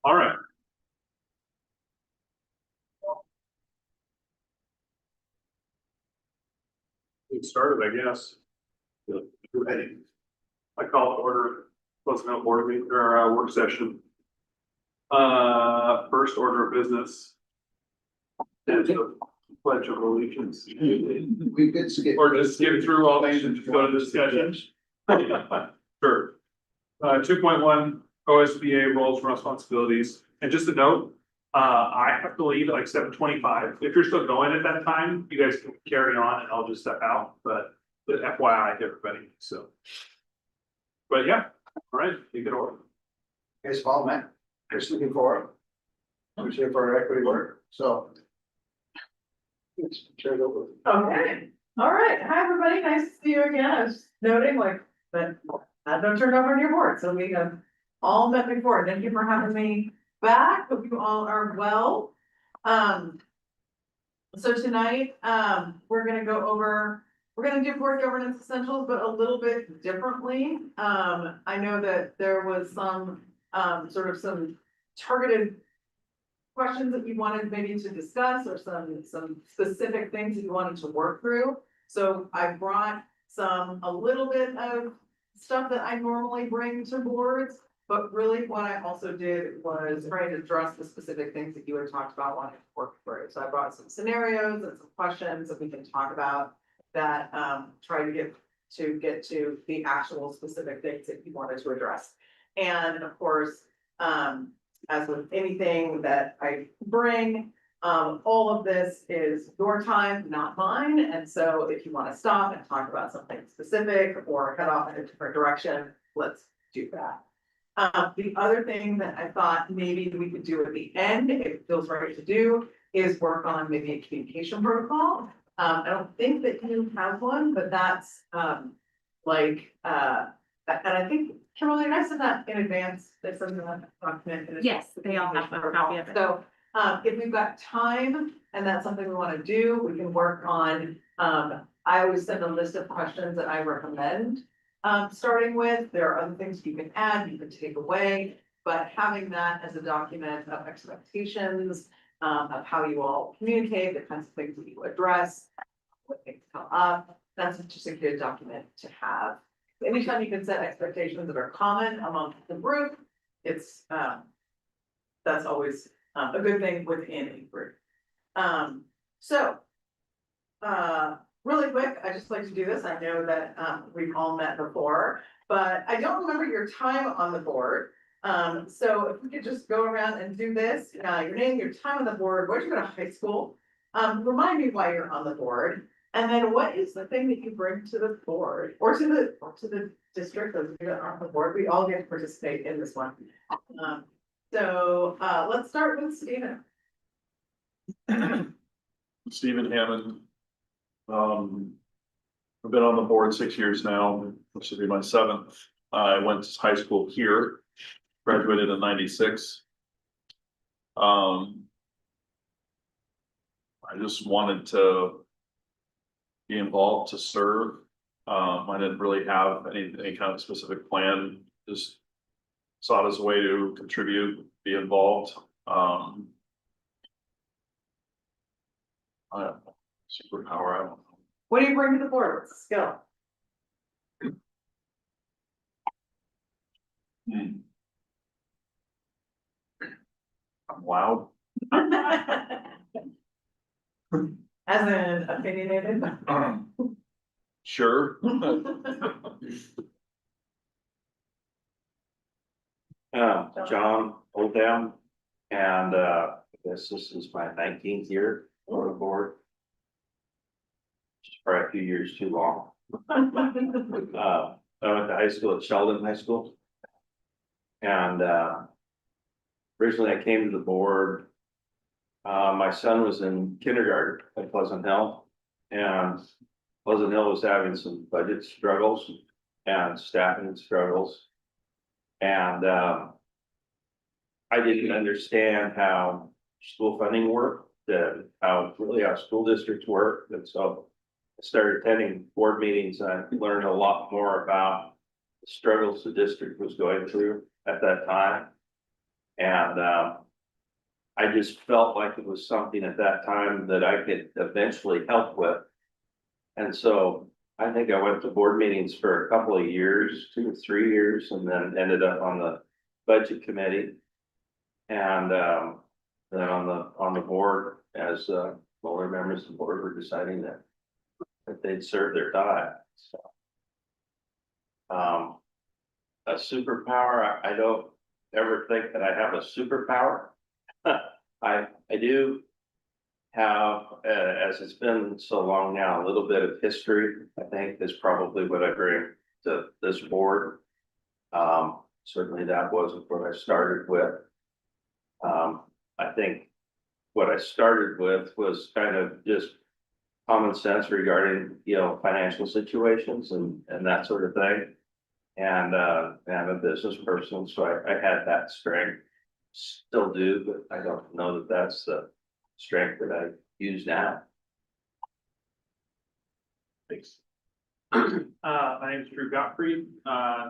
All right. Get started, I guess. Ready. I call to order, closing out board meeting or work session. First order of business. Is the Pledge of Allegiance. We could skip. Or just skip through all these and just go to discussion. Sure. 2.1 OSBA roles and responsibilities. And just a note, I have to leave at like 7:25. If you're still going at that time, you guys can carry on and I'll just step out, but FYI to everybody, so. But yeah, all right, you can order. Guys, follow me. Just looking forward. I'm here for our equity work, so. Let's turn it over. Okay, all right. Hi, everybody. Nice to see you again. I was noting like that I don't turn over on your board, so we have all met before. Thank you for having me back. Hope you all are well. So tonight, we're gonna do board governance essentials, but a little bit differently. I know that there was some, sort of some targeted questions that you wanted maybe to discuss or some specific things that you wanted to work through. So I brought a little bit of stuff that I normally bring to boards, but really what I also did was try to address the specific things that you had talked about wanting to work through. So I brought some scenarios and some questions that we can talk about that, try to get to the actual specific things that you wanted to address. And of course, as with anything that I bring, all of this is your time, not mine. And so if you want to stop and talk about something specific or head off in a different direction, let's do that. The other thing that I thought maybe we could do at the end, if it feels right to do, is work on maybe a communication protocol. I don't think that you have one, but that's, and I think, Kimberly, I sent that in advance, they sent that document. Yes, they all have a copy of it. So, if we've got time and that's something we wanna do, we can work on, I always send a list of questions that I recommend. Starting with, there are other things you can add, you can take away, but having that as a document of expectations, of how you all communicate, the kinds of things that you address, what things come up, that's just a good document to have. Anytime you can set expectations that are common among the group, it's, that's always a good thing within a group. So, really quick, I just like to do this. I know that, we've all met before, but I don't remember your time on the board. So if we could just go around and do this, your name, your time on the board, where'd you go to high school? Remind me why you're on the board. And then what is the thing that you bring to the board or to the district, those of you that aren't on the board, we all get to participate in this one. So let's start with Stephen. Stephen Hammond. I've been on the board 6 years now, this will be my 7th. I went to high school here, graduated in '96. I just wanted to be involved to serve. I didn't really have any kind of specific plan, just saw it as a way to contribute, be involved. I don't know, superpower, I don't know. What do you bring to the board? What's the skill? I'm loud. As an opinionated. Sure. John Oldham, and I guess this is my 19th year on the board. Just probably a few years too long. I went to high school at Sheldon High School. And originally I came to the board. My son was in kindergarten at Pleasant Hill, and Pleasant Hill was having some budget struggles and staffing struggles. And I didn't understand how school funding worked, how school districts work. And so I started attending board meetings and I learned a lot more about the struggles the district was going through at that time. And, I just felt like it was something at that time that I could eventually help with. And so I think I went to board meetings for a couple of years, 2 or 3 years, and then ended up on the budget committee. And, then on the board as, lower members of the board were deciding that they'd serve their time, so. A superpower, I don't ever think that I have a superpower. I do have, as it's been so long now, a little bit of history, I think is probably what I bring to this board. Certainly that wasn't what I started with. I think what I started with was kind of just common sense regarding, financial situations and that sort of thing. And I'm a business person, so I had that strength, still do, but I don't know that that's the strength that I use now. Thanks. My name is Drew Gottfried.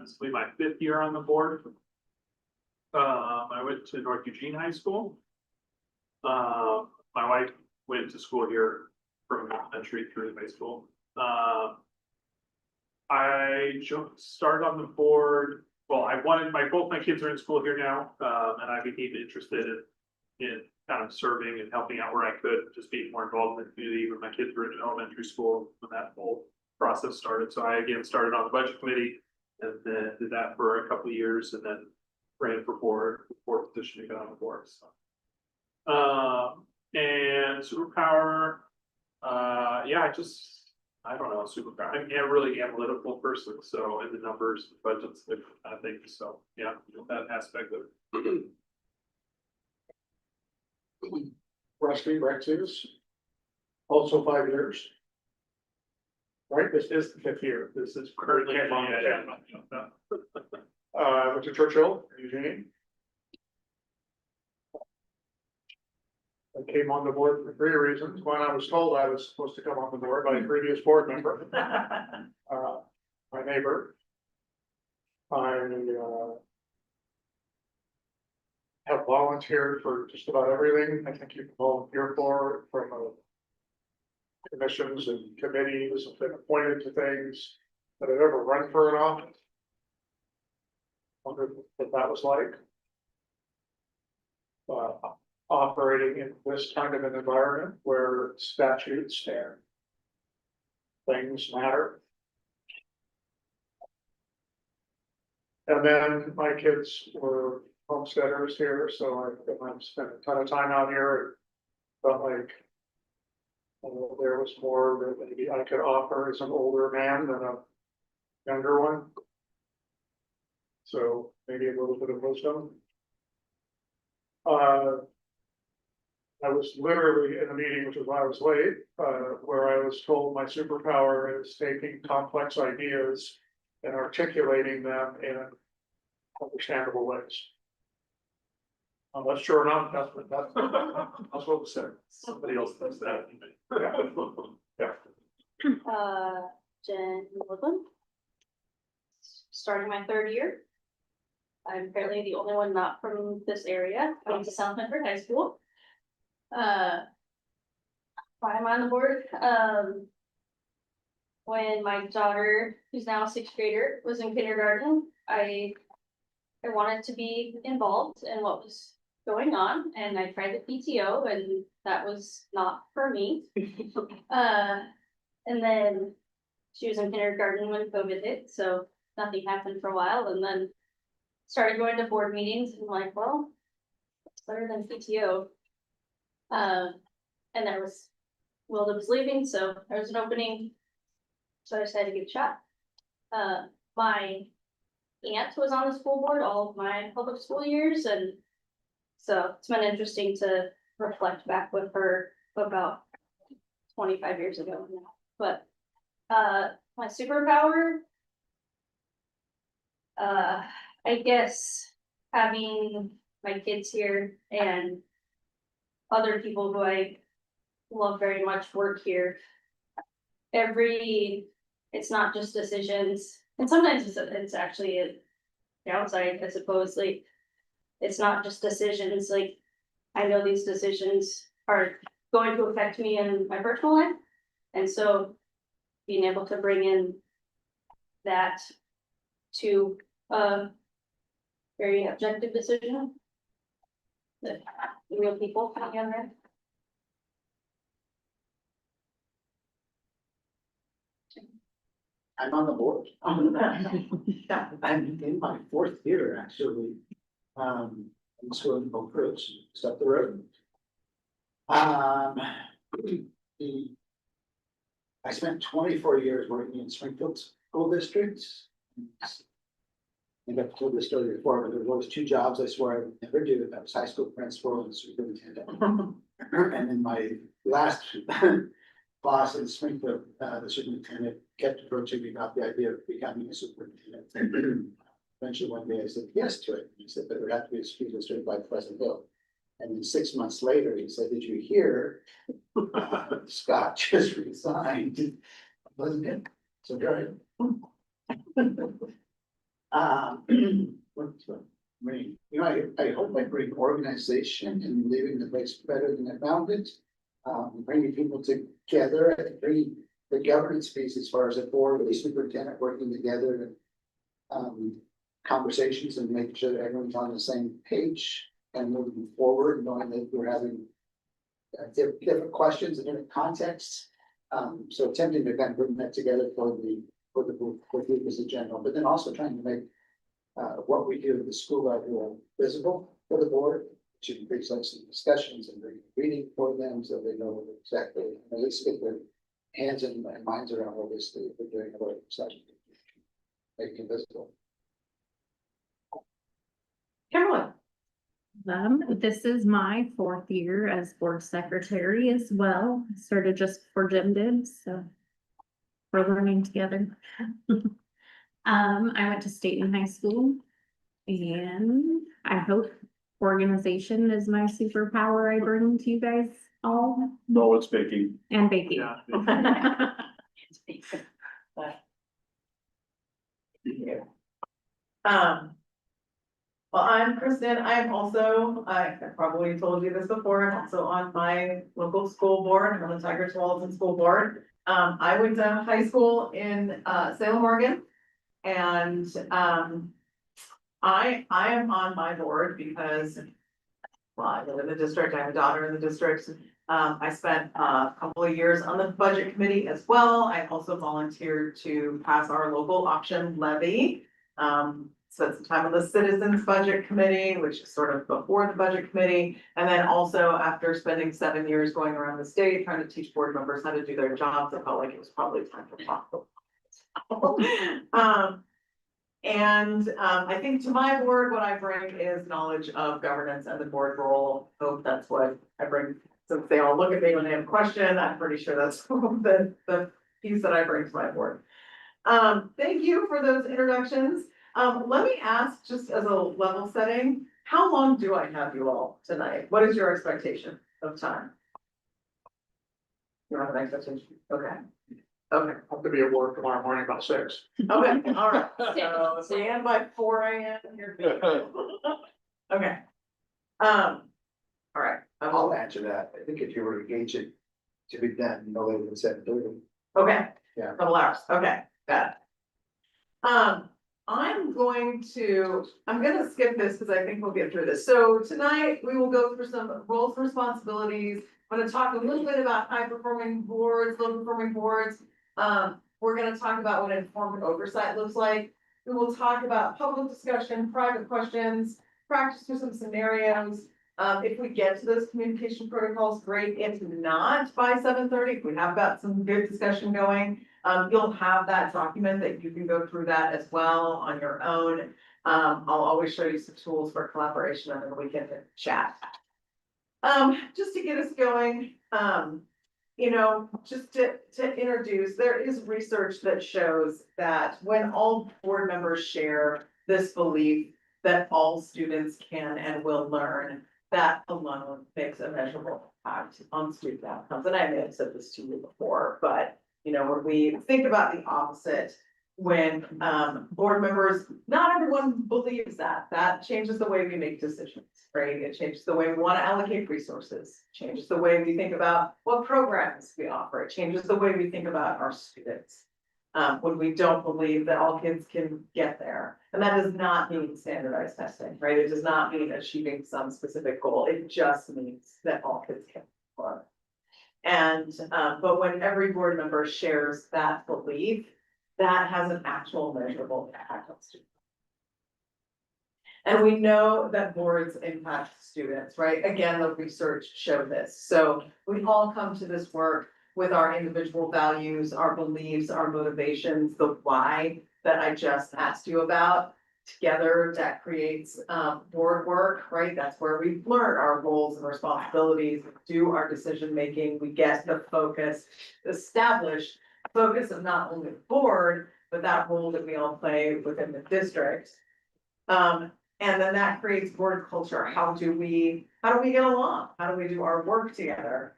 This will be my 5th year on the board. I went to North Eugene High School. My wife went to school here from elementary through high school. I started on the board, well, both my kids are in school here now, and I became interested in kind of serving and helping out where I could, just being more involved in the community when my kids were in elementary school, when that whole process started. So I again started on the budget committee and then did that for a couple of years and then ran for board position to get on the board, so. And superpower, yeah, I don't know, superpower. I'm a really analytical person, so in the numbers, the budgets, that kind of thing. So, yeah, that aspect of it. Rusty Rex's, also 5 years. Right, This is the 5th year. This is currently. Went to Churchill, Eugene. I came on the board for 3 reasons. One, I was told I was supposed to come on the board by a previous board member, my neighbor. I have volunteered for just about everything I think you can volunteer for, from commissions and committees, I've been appointed to things that I've ever run for an office. Wondered what that was like. Operating in this kind of an environment where statutes and things matter. And then my kids were homesteaders here, so I've spent a ton of time out here. Felt like there was more that maybe I could offer as an older man than a younger one. So maybe a little bit of wisdom. I was literally in a meeting, which is why I was late, where I was told my superpower is taking complex ideas and articulating them in understandable ways. That's sure enough, that's what was said. Somebody else does that. Yeah. Jen Woodland. Starting my 3rd year. I'm apparently the only one not from this area. I went to South Medford High School. Why am I on the board? When my daughter, who's now a 6th grader, was in kindergarten, I wanted to be involved in what was going on, and I tried the PTO, and that was not for me. And then she was in kindergarten when COVID hit, so nothing happened for a while, and then started going to board meetings, and I'm like, well, it's better than PTO. And there was, Wilda was leaving, so there was an opening, so I decided to give it a shot. My aunt was on the school board all of my public school years, and so it's been interesting to reflect back with her about 25 years ago now. But my superpower, I guess having my kids here and other people who I love very much work here. It's not just decisions, and sometimes it's actually a downside, I suppose. Like, it's not just decisions, like, I know these decisions are going to affect me in my personal life. And so being able to bring in that to a very objective decision. That real people together. I'm on the board. I'm in my fourth year, actually. In school in Oak Ridge, just up the road. the- I spent 24 years working in Springfield School Districts. I think I've told this story before, but there was 2 jobs I swore I would never do. That was high school principal and superintendent. And then my last boss in Springfield, the superintendent, kept approaching me about the idea of becoming a superintendent. Eventually one day I said yes to it. He said, but it would have to be a school district by Pleasant Hill. And then 6 months later, he said, did you hear? Scott just resigned. Wasn't it? So good. I hope I bring organization and leaving the place better than I found it. Bringing people together, bringing the governance piece as far as the board, the superintendent working together. Conversations and making sure that everyone's on the same page and moving forward, knowing that we're having different questions and different contexts. So attempting to kind of bring that together for the group as a general, but then also trying to make what we do at the school level visible for the board, to increase like some discussions and reading for them so they know exactly, at least get their hands and minds around what this they're doing about such making it visible. Kimberly. This is my 4th year as board secretary as well, started just before Jim did, so we're learning together. I went to Staten High School, and I hope organization is my superpower I bring to you guys all, No, it's baking. and baking. Yeah. Well, I'm Kristen. I'm also, I probably told you this before, I'm also on my local school board, I'm on the Tigers Walton School Board. I went to high school in Salem, Oregon. And I am on my board because, well, I live in the district, I have a daughter in the district. I spent a couple of years on the budget committee as well. I also volunteered to pass our local option levy. Spent some time on the citizens budget committee, which is sort of before the budget committee. And then also after spending 7 years going around the state, trying to teach board members how to do their jobs, I felt like it was probably time to talk. I think to my board, what I bring is knowledge of governance and the board role. Hope that's what I bring. Since they all look at me when they have a question, I'm pretty sure that's the piece that I bring to my board. Thank you for those introductions. Let me ask, just as a level setting, how long do I have you all tonight? What is your expectation of time? You don't have an expectation? Okay. Okay. Have to be at work tomorrow morning about 6. Okay, all right. So stand by 4 AM. You're good. Okay. All right. I'll answer that. I think if you were to gauge it to be done no later than 7:30. Okay. Yeah. Couple hours. Okay, got it. I'm gonna skip this because I think we'll get through this. So tonight we will go through some roles and responsibilities. I'm gonna talk a little bit about high performing boards, low performing boards. We're gonna talk about what informed oversight looks like. We will talk about public discussion, private questions, practice through some scenarios. If we get to those communication protocols, great. If not by 7:30, if we have got some good discussion going, you'll have that document that you can go through that as well on your own. I'll always show you some tools for collaboration and then we can chat. Just to get us going, just to introduce, there is research that shows that when all board members share this belief that all students can and will learn, that alone makes a measurable impact on student outcomes. And I may have said this to you before, but when we think about the opposite, when, board members, not everyone believes that, that changes the way we make decisions, right? It changes the way we wanna allocate resources, changes the way we think about what programs we offer, it changes the way we think about our students. When we don't believe that all kids can get there, and that does not mean standardized testing, right? It does not mean achieving some specific goal, it just means that all kids can. And, but when every board member shares that belief, that has an actual measurable impact on students. And we know that boards impact students, right? Again, the research showed this. So we all come to this work with our individual values, our beliefs, our motivations, the why that I just asked you about. Together, that creates board work, right? That's where we learn our roles and responsibilities, do our decision making, we get the focus, establish focus of not only the board, but that role that we all play within the district. And then that creates board culture. How do we get along? How do we do our work together?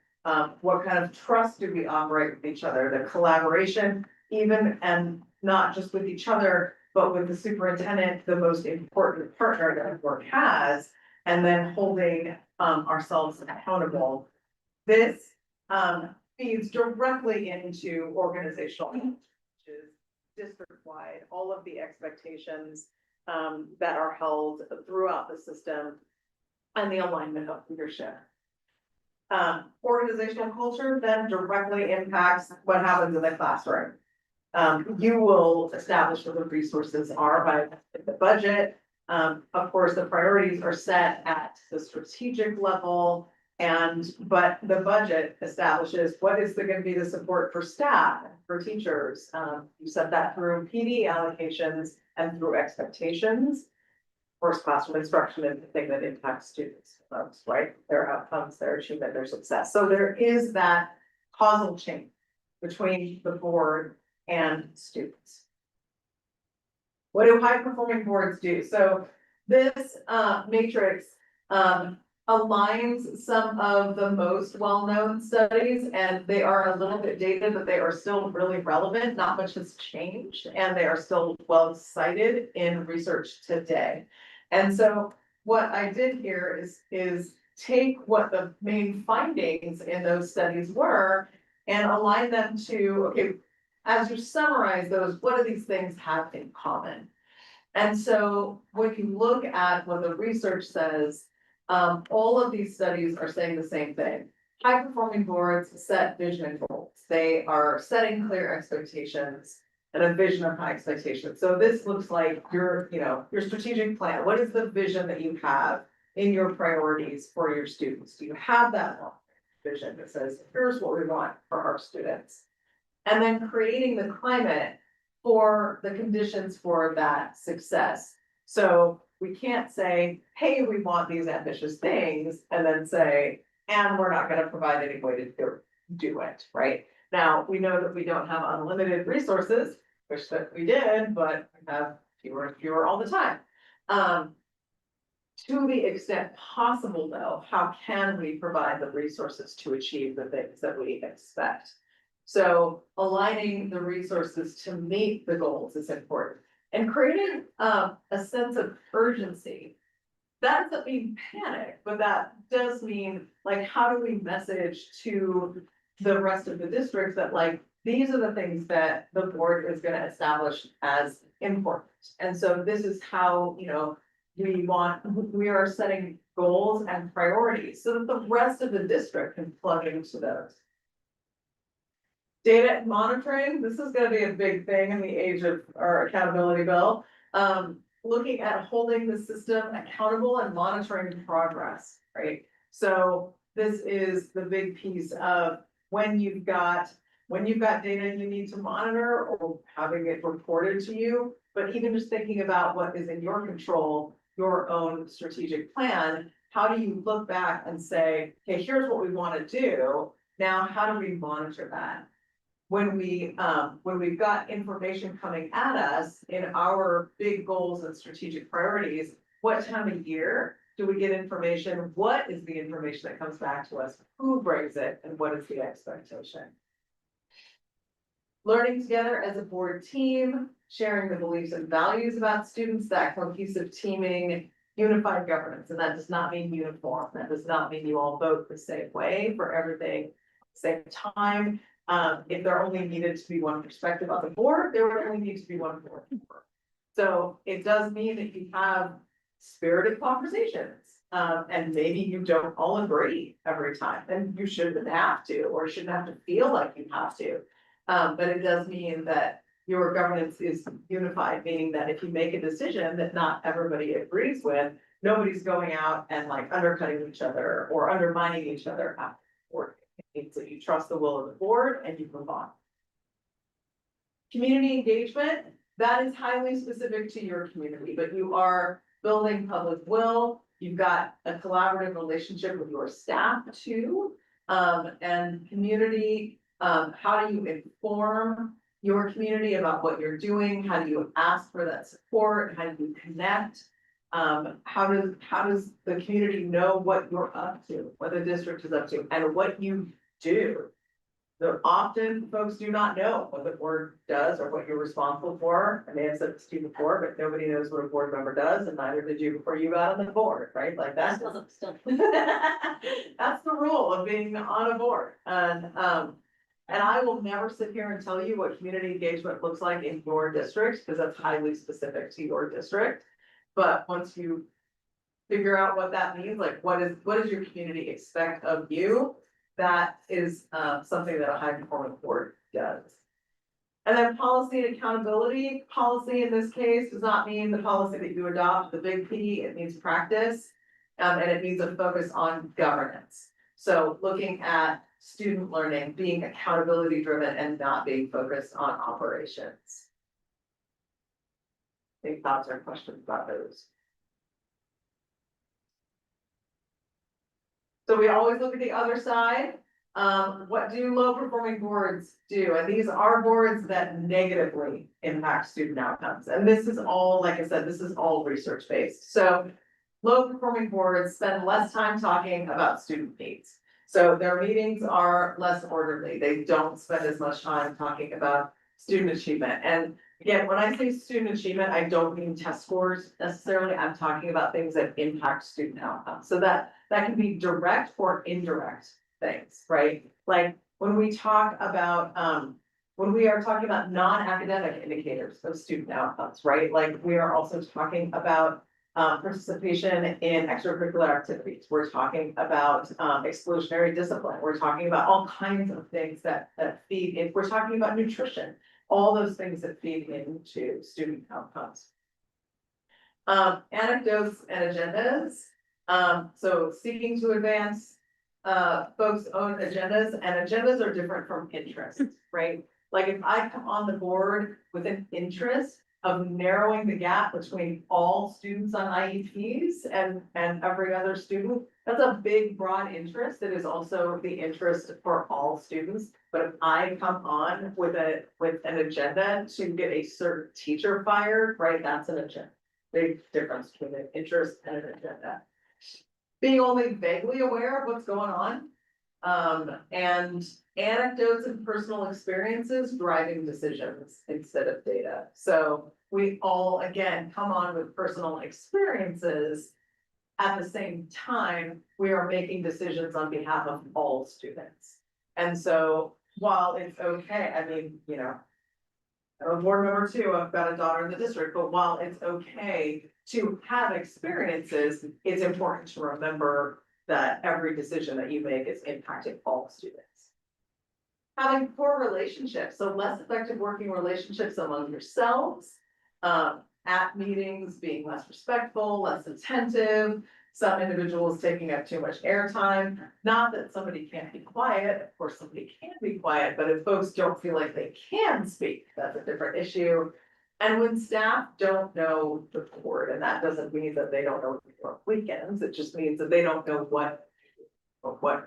What kind of trust do we operate with each other? The collaboration, even and not just with each other, but with the superintendent, the most important partner that the board has, and then holding ourselves accountable. This feeds directly into organizational, which is district-wide, all of the expectations that are held throughout the system and the alignment of leadership. Organizational culture then directly impacts what happens in the classroom. You will establish what the resources are by the budget. Of course, the priorities are set at the strategic level. But the budget establishes what is going to be the support for staff, for teachers. You set that through PD allocations and through expectations. Of course, classroom instruction is the thing that impacts students most, right? Their outcomes, their achievement, their success. So there is that causal chain between the board and students. What do high performing boards do? So this matrix aligns some of the most well-known studies, and they are a little bit dated, but they are still really relevant. Not much has changed, and they are still well cited in research today. And so what I did here is take what the main findings in those studies were and align them to, okay, as you summarize those, what do these things have in common? And so when you look at what the research says, all of these studies are saying the same thing. High performing boards set vision and goals. They are setting clear expectations and a vision of high expectations. So this looks like your strategic plan. What is the vision that you have in your priorities for your students? Do you have that vision that says, here's what we want for our students? And then creating the climate for the conditions for that success. So we can't say, hey, we want these ambitious things, and then say, and we're not going to provide any way to do it, right? Now, we know that we don't have unlimited resources, wish that we did, but we have fewer and fewer all the time. To the extent possible, though, how can we provide the resources to achieve the things that we expect? So aligning the resources to meet the goals is important. And creating a sense of urgency. That doesn't mean panic, but that does mean, like, how do we message to the rest of the district that, like, these are the things that the board is going to establish as important. And so this is how, we are setting goals and priorities so that the rest of the district can plug into those. Data and monitoring, this is gonna be a big thing in the age of our accountability bill. Looking at holding the system accountable and monitoring progress, right? So this is the big piece of when you've got data you need to monitor or having it reported to you, but even just thinking about what is in your control, your own strategic plan, how do you look back and say, okay, here's what we want to do. Now, how do we monitor that? When we've got information coming at us in our big goals and strategic priorities, what time of year do we get information? What is the information that comes back to us? Who brings it? And what is the expectation? Learning together as a board team. sharing the beliefs and values about students, that cohesive teaming, unified governance, and that does not mean uniform, that does not mean you all vote the same way for everything, same time. If there only needed to be one perspective on the board, there would only need to be one board member. So it does mean that you have spirited conversations, and maybe you don't all agree every time, and you shouldn't have to, or shouldn't have to feel like you have to. But it does mean that your governance is unified, meaning that if you make a decision that not everybody agrees with, nobody's going out and like undercutting each other or undermining each other after the board. It means that you trust the will of the board and you move on. Community engagement, that is highly specific to your community, but you are building public will. You've got a collaborative relationship with your staff too. And community, how do you inform your community about what you're doing? How do you ask for that support? How do you connect? How does the community know what you're up to, what the district is up to, and what you do? So often folks do not know what the board does or what you're responsible for. I may have said this to you before, but nobody knows what a board member does, and neither did you before you got on the board, right? Like that's that's the rule of being on a board. And I will never sit here and tell you what community engagement looks like in your district, because that's highly specific to your district. But once you figure out what that means, like what does your community expect of you? That is something that a high performing board does. And then policy and accountability. Policy in this case does not mean the policy that you adopt, the big P, it means practice. And it means a focus on governance. So looking at student learning, being accountability driven and not being focused on operations. Any thoughts or questions about those? So we always look at the other side. What do low performing boards do? And these are boards that negatively impact student outcomes. And this is all, like I said, this is all research based. So low performing boards spend less time talking about student needs. So their meetings are less orderly. They don't spend as much time talking about student achievement. And again, when I say student achievement, I don't mean test scores necessarily. I'm talking about things that impact student outcomes. So that can be direct or indirect things, right? Like when we talk about, when we are talking about non-academic indicators of student outcomes, right? Like we are also talking about participation in extracurricular activities. We're talking about exclusionary discipline. We're talking about all kinds of things that feed in. We're talking about nutrition, all those things that feed into student outcomes. Anecdotes and agendas. So seeking to advance folks' own agendas, and agendas are different from interests, right? Like if I come on the board with an interest of narrowing the gap between all students on IEPs and every other student, that's a big, broad interest. It is also the interest for all students. But if I come on with an agenda to get a certain teacher fired, right, that's an agenda. Big difference between an interest and an agenda. Being only vaguely aware of what's going on. And anecdotes and personal experiences driving decisions instead of data. So we all, again, come on with personal experiences. At the same time, we are making decisions on behalf of all students. And so while it's okay, I mean, you know, I'm a board member too, I've got a daughter in the district, but while it's okay to have experiences, it's important to remember that every decision that you make is impacting all students. Having poor relationships, so less effective working relationships among yourselves, at meetings, being less respectful, less attentive, some individuals taking up too much airtime. Not that somebody can't be quiet, of course somebody can be quiet, but if folks don't feel like they can speak, that's a different issue. And when staff don't know the board, and that doesn't mean that they don't know your weekends, it just means that they don't know what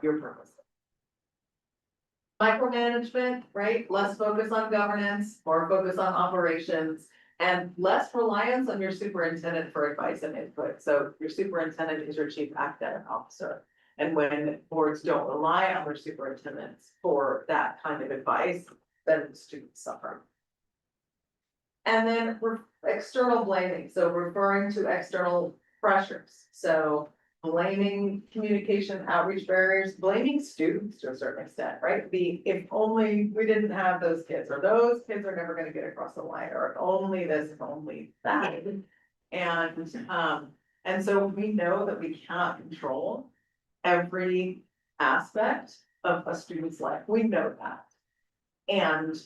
your purpose is. Micromanagement, right? Less focus on governance, more focus on operations, and less reliance on your superintendent for advice and input. So your superintendent is your chief academic officer. And when boards don't rely on their superintendents for that kind of advice, then students suffer. And then external blaming, so referring to external pressures, so blaming communication outreach barriers, blaming students to a certain extent, right? If only we didn't have those kids, or those kids are never gonna get across the line, or if only this, if only that. And so we know that we cannot control every aspect of a student's life, we know that. And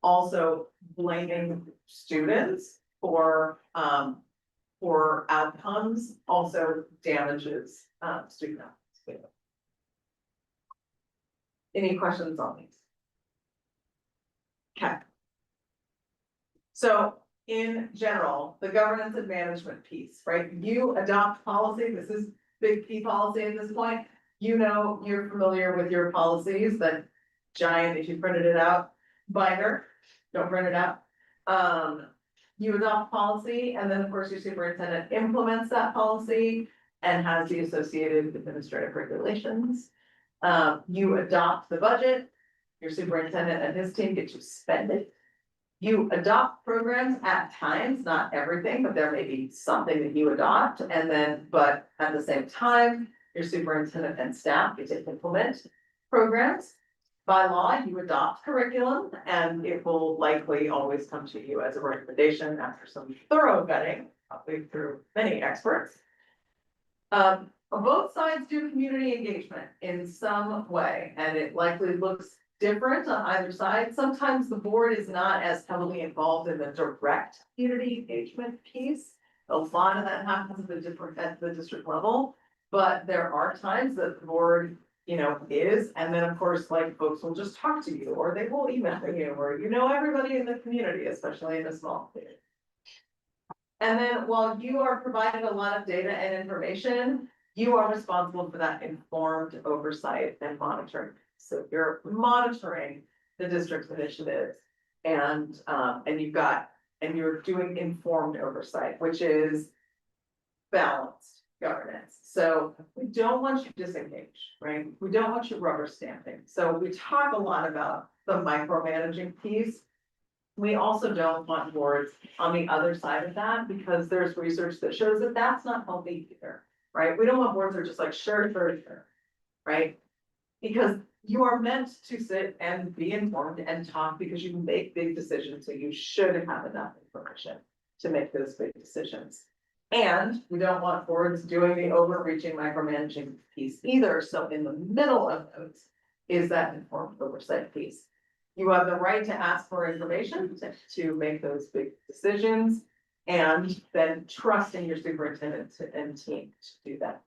also blaming students for outcomes also damages, student outcomes. Any questions on these? Okay. So in general, the governance and management piece, right? You adopt policy, this is big P policy at this point. You know, you're familiar with your policies, that giant, if you printed it out, binder, don't print it out. You adopt policy, and then of course your superintendent implements that policy and has the associated administrative regulations. You adopt the budget, your superintendent and his team get to spend it. You adopt programs at times, not everything, but there may be something that you adopt, and then, but at the same time, your superintendent and staff get to implement programs. By law, you adopt curriculum, and it will likely always come to you as a recommendation after some thorough vetting, probably through many experts. Both sides do community engagement in some way, and it likely looks different on either side. Sometimes the board is not as heavily involved in the direct community engagement piece. A lot of that happens at the district level, but there are times that the board, you know, is, and then of course, like, folks will just talk to you, or they will email you, or you know everybody in the community, especially in a small community. And then while you are providing a lot of data and information, you are responsible for that informed oversight and monitoring. So you're monitoring the district's initiatives, and you're doing informed oversight, which is balanced governance. So we don't want you disengaged, right? We don't want you rubber stamping. So we talk a lot about the micromanaging piece. We also don't want boards on the other side of that, because there's research that shows that that's not healthy either, right? We don't want boards that are just like, sure, right? Because you are meant to sit and be informed and talk, because you make big decisions, so you should have enough information to make those big decisions. And we don't want boards doing the overreaching micromanaging piece either, so in the middle of those is that informed oversight piece. You have the right to ask for information to make those big decisions, and then trusting your superintendent and team to do that.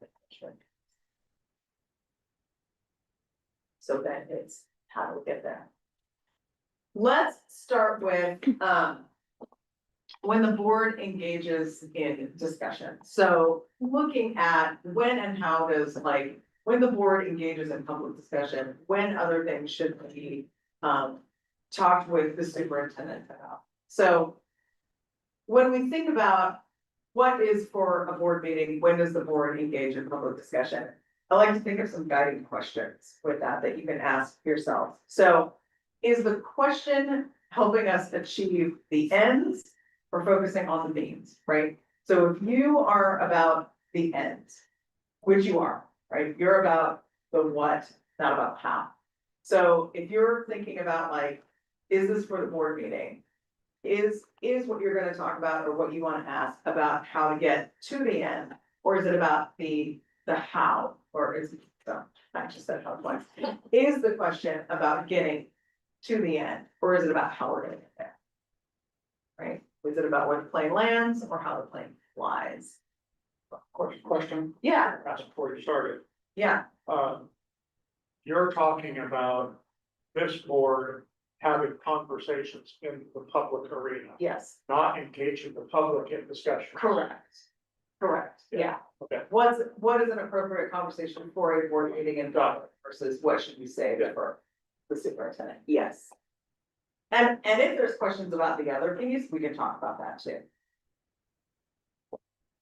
So then it's how do we get there? Let's start with, when the board engages in discussion. So looking at when and how does, like, when the board engages in public discussion, when other things should be talked with the superintendent about. So when we think about what is for a board meeting, when does the board engage in public discussion? I like to think of some guiding questions with that you can ask yourself. So is the question helping us achieve the ends or focusing on the means, right? So if you are about the ends, which you are, right? You're about the what, not about how. So if you're thinking about, like, is this for the board meeting? Is what you're gonna talk about, or what you wanna ask about how to get to the end? Or is it about the how, or is it, so I just said how twice. Is the question about getting to the end, or is it about how we're gonna get there? Right? Is it about where the plane lands or how the plane flies? Question, Yeah, that's before you started. yeah, You're talking about this board having conversations in the public arena, yes, not engaging the public in discussion. correct, yeah. Okay. What is an appropriate conversation for a board meeting in public versus what should we say for the superintendent? Yes. And if there's questions about the other piece, we can talk about that too.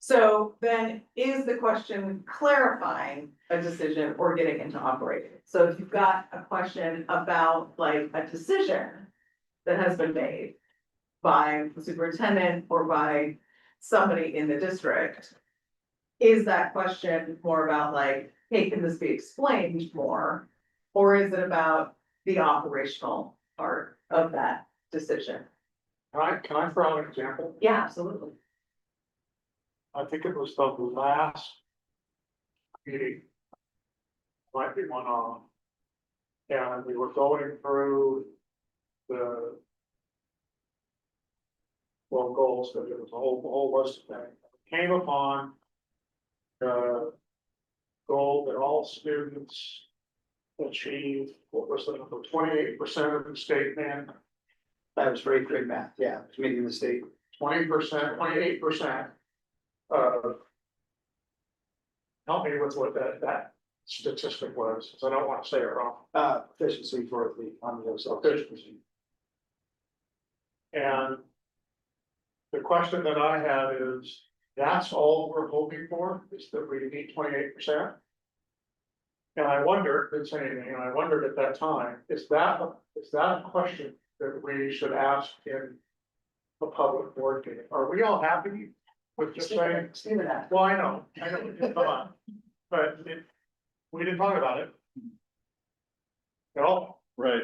So then is the question clarifying a decision or getting into operating? So if you've got a question about, like, a decision that has been made, by the superintendent or by somebody in the district. Is that question more about like, hey, can this be explained more? Or is it about the operational part of that decision? Can I throw out an example? Yeah, absolutely. I think it was the last meeting. Might be one on. And we were going through the. Well, goals, but it was a whole list of things. Came upon. The goal that all students achieve, what was the number, 28% of the state man, That was for eighth grade math, yeah, it's meeting the state. 20%, 28%. Help me with what that statistic was, because I don't want to say it wrong. Efficiency for the, on the OSL. Efficiency. And the question that I have is, that's all we're hoping for, is that we meet 28%? And I wondered, didn't say anything, and I wondered at that time, is that a question that we should ask in a public board meeting? Are we all happy with just saying, Stephen asked. well, I know, come on, but we didn't talk about it. At all. Right.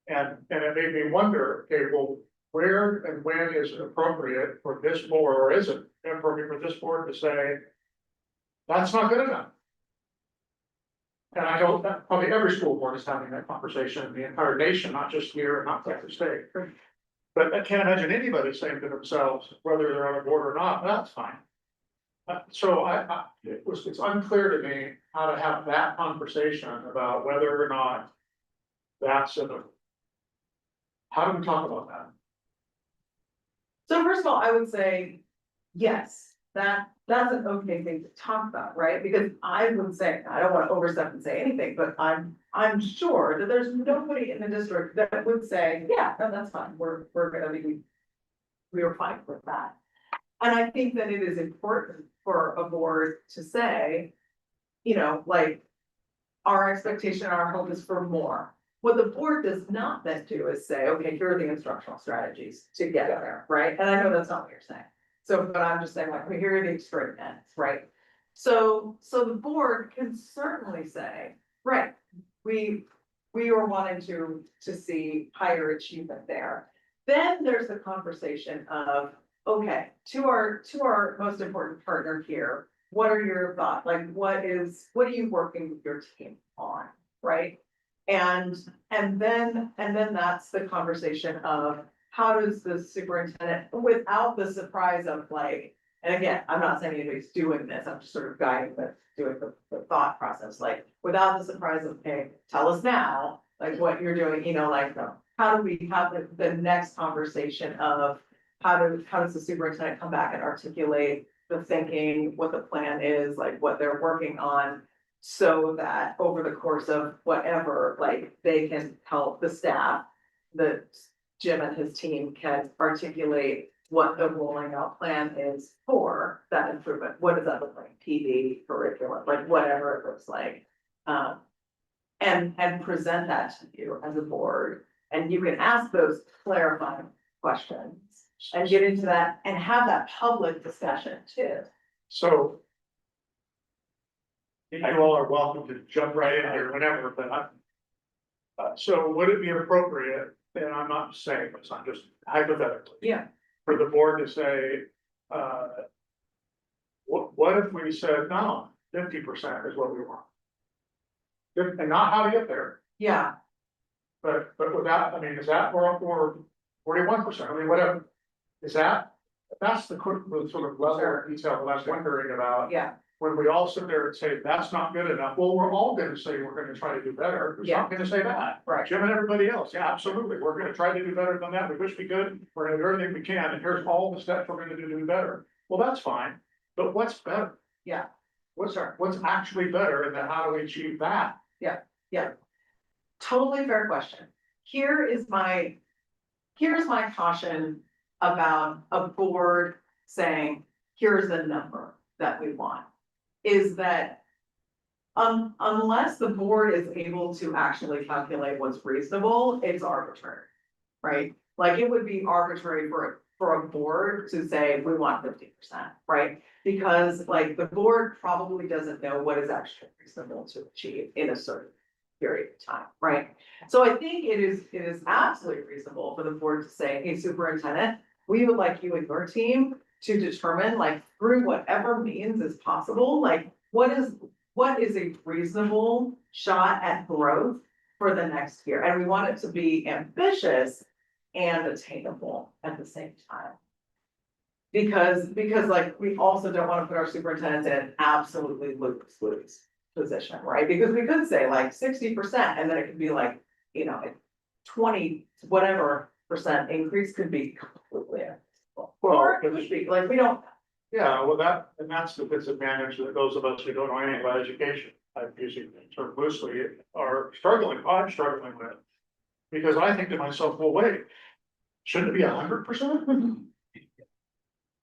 And it made me wonder, okay, well, where and when is it appropriate for this board, or is it appropriate for this board to say, that's not good enough? And I know that probably every school board is having that conversation in the entire nation, not just here, not Texas State. But I can't imagine anybody saying to themselves, whether they're on a board or not, that's fine. So it's unclear to me how to have that conversation about whether or not that's in a. How do we talk about that? So first of all, I would say, yes, that's an okay thing to talk about, right? Because I would say, I don't wanna overstep and say anything, but I'm sure that there's nobody in the district that would say, yeah, no, that's fine, we're gonna be. We are fine with that. And I think that it is important for a board to say, you know, like, our expectation, our hope is for more. What the board does not then do is say, okay, here are the instructional strategies to get there, right? And I know that's not what you're saying. So, but I'm just saying, like, well, here are the extreme ends, right? So the board can certainly say, right, we are wanting to see higher achievement there. Then there's the conversation of, okay, to our most important partner here, what are your thoughts? Like, what are you working with your team on, right? And then that's the conversation of how does the superintendent, without the surprise of like, and again, I'm not saying anybody's doing this, I'm just sort of guiding doing the thought process, like, without the surprise of, hey, tell us now, like what you're doing, you know, like, how do we have the next conversation of how does the superintendent come back and articulate the thinking, what the plan is, like what they're working on, so that over the course of whatever, like, they can help the staff, that Jim and his team can articulate what the rolling out plan is for that improvement. What does that look like? PD, curriculum, like whatever it looks like. And present that to you as a board, and you can ask those clarifying questions and get into that and have that public discussion too. So. You all are welcome to jump right in here whenever, but so would it be appropriate, and I'm not saying this, I'm just hypothetically. Yeah. For the board to say, what if we said, no, 50% is what we want? And not how to get there, Yeah, but without, I mean, is that or 41%, I mean, whatever. Is that's the sort of level of detail that I was wondering about. yeah, When we all sit there and say, that's not good enough, well, we're all gonna say we're gonna try to do better, who's not gonna say that? right. Jim and everybody else, yeah, absolutely, we're gonna try to do better than that, we wish we could, we're gonna do everything we can, and here's all the steps we're gonna do to do better. Well, that's fine, but what's better? Yeah. What's actually better, and then how do we achieve that? Totally fair question. Here's my caution about a board saying, here's the number that we want. Is that unless the board is able to actually calculate what's reasonable, it's arbitrary, right? Like, it would be arbitrary for a board to say, we want 50%, right? Because like, the board probably doesn't know what is actually reasonable to achieve in a certain period of time, right? So I think it is absolutely reasonable for the board to say, hey, superintendent, we would like you and your team to determine, like, through whatever means is possible, like, what is a reasonable shot at growth for the next year? And we want it to be ambitious and attainable at the same time. Because like, we also don't wanna put our superintendents in an absolutely lose position, right? Because we could say like 60%, and then it could be like, you know, 20, whatever percent increase could be completely unreasonable. Or it could be, like, we don't, Yeah, well, that's the disadvantage that those of us who don't know anything about education, I'm using the term loosely, I'm struggling with. Because I think to myself, well, wait, shouldn't it be 100%?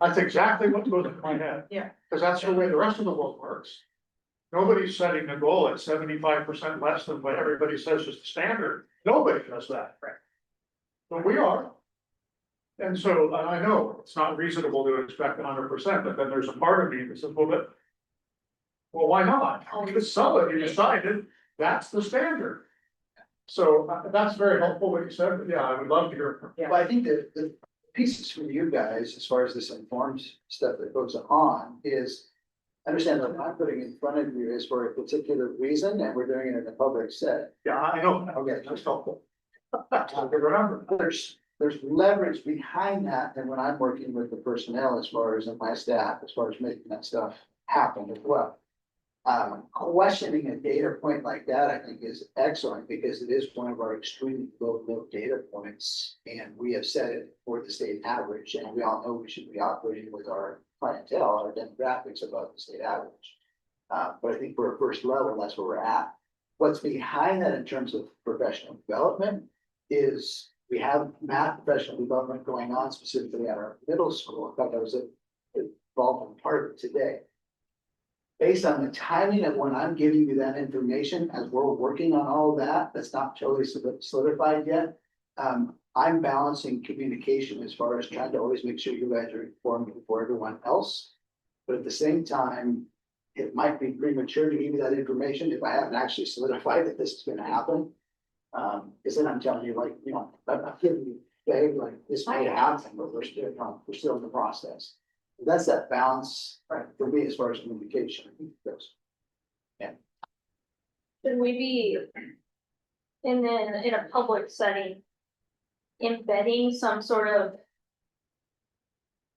That's exactly what goes in my head. Yeah. Cause that's the way the rest of the world works. Nobody's setting a goal at 75% less than what everybody says is the standard. Nobody does that. Right. But we are. And so, and I know it's not reasonable to expect 100%, but then there's a part of me that says, well, why not? Because somebody decided that's the standard. So that's very helpful what you said, but yeah, I would love to hear from Yeah. Well, I think that the pieces for you guys, as far as this informs stuff that goes on, is understand that what I'm putting in front of you is for a particular reason, and we're doing it in a public setting. Yeah, I know. Okay, That's helpful. I can remember. There's leverage behind that than when I'm working with the personnel as far as my staff, as far as making that stuff happen as well. Questioning a data point like that, I think is excellent because it is one of our extremely low data points. And we have set it for the state average, and we all know we should be operating with our clientele, our demographics above the state average. But I think for a first level, that's where we're at. What's behind that in terms of professional development is we have math professional development going on specifically at our middle school. In fact, I was involved in part of it today. Based on the timing of when I'm giving you that information, as we're working on all of that, that's not totally solidified yet. I'm balancing communication as far as trying to always make sure you guys are informed before everyone else. But at the same time, it might be premature to give you that information if I haven't actually solidified that this is gonna happen. Because then I'm telling you, like, you know, I'm not giving you, hey, like, this may happen, but we're still in the process. That's that balance, right, for me as far as communication goes. Should we be in a public setting, embedding some sort of,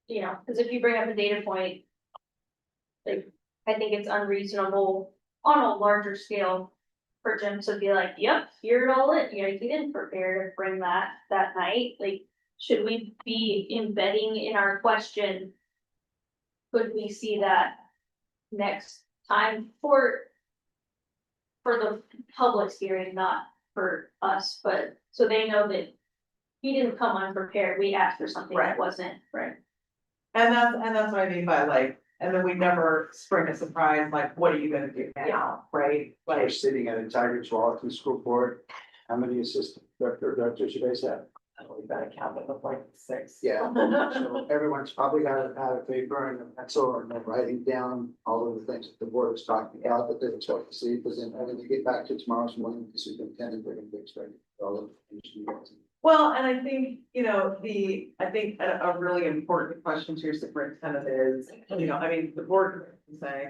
you know, because if you bring up a data point, like, I think it's unreasonable on a larger scale for Jim to be like, yep, here it all is, you know, he didn't prepare to bring that night, like, should we be embedding in our question? Could we see that next time for the public's hearing, not for us, but so they know that he didn't come unprepared, we asked for something that Right. wasn't, right? and that's what I mean by like, and then we never spring a surprise, like, what are you gonna do now, right? We're Like, sitting at Tigers Wallington School Board. How many assistant directors you guys have? we've got a cabinet of like 6. Yeah, so everyone's probably got a pad of paper and a pencil and they're writing down all of the things that the board is talking about that they expect to see, because then when you get back to tomorrow's morning, the superintendent, they're gonna be expecting all of the. Well, and I think, you know, I think a really important question to your superintendent is, you know, I mean, the board can say,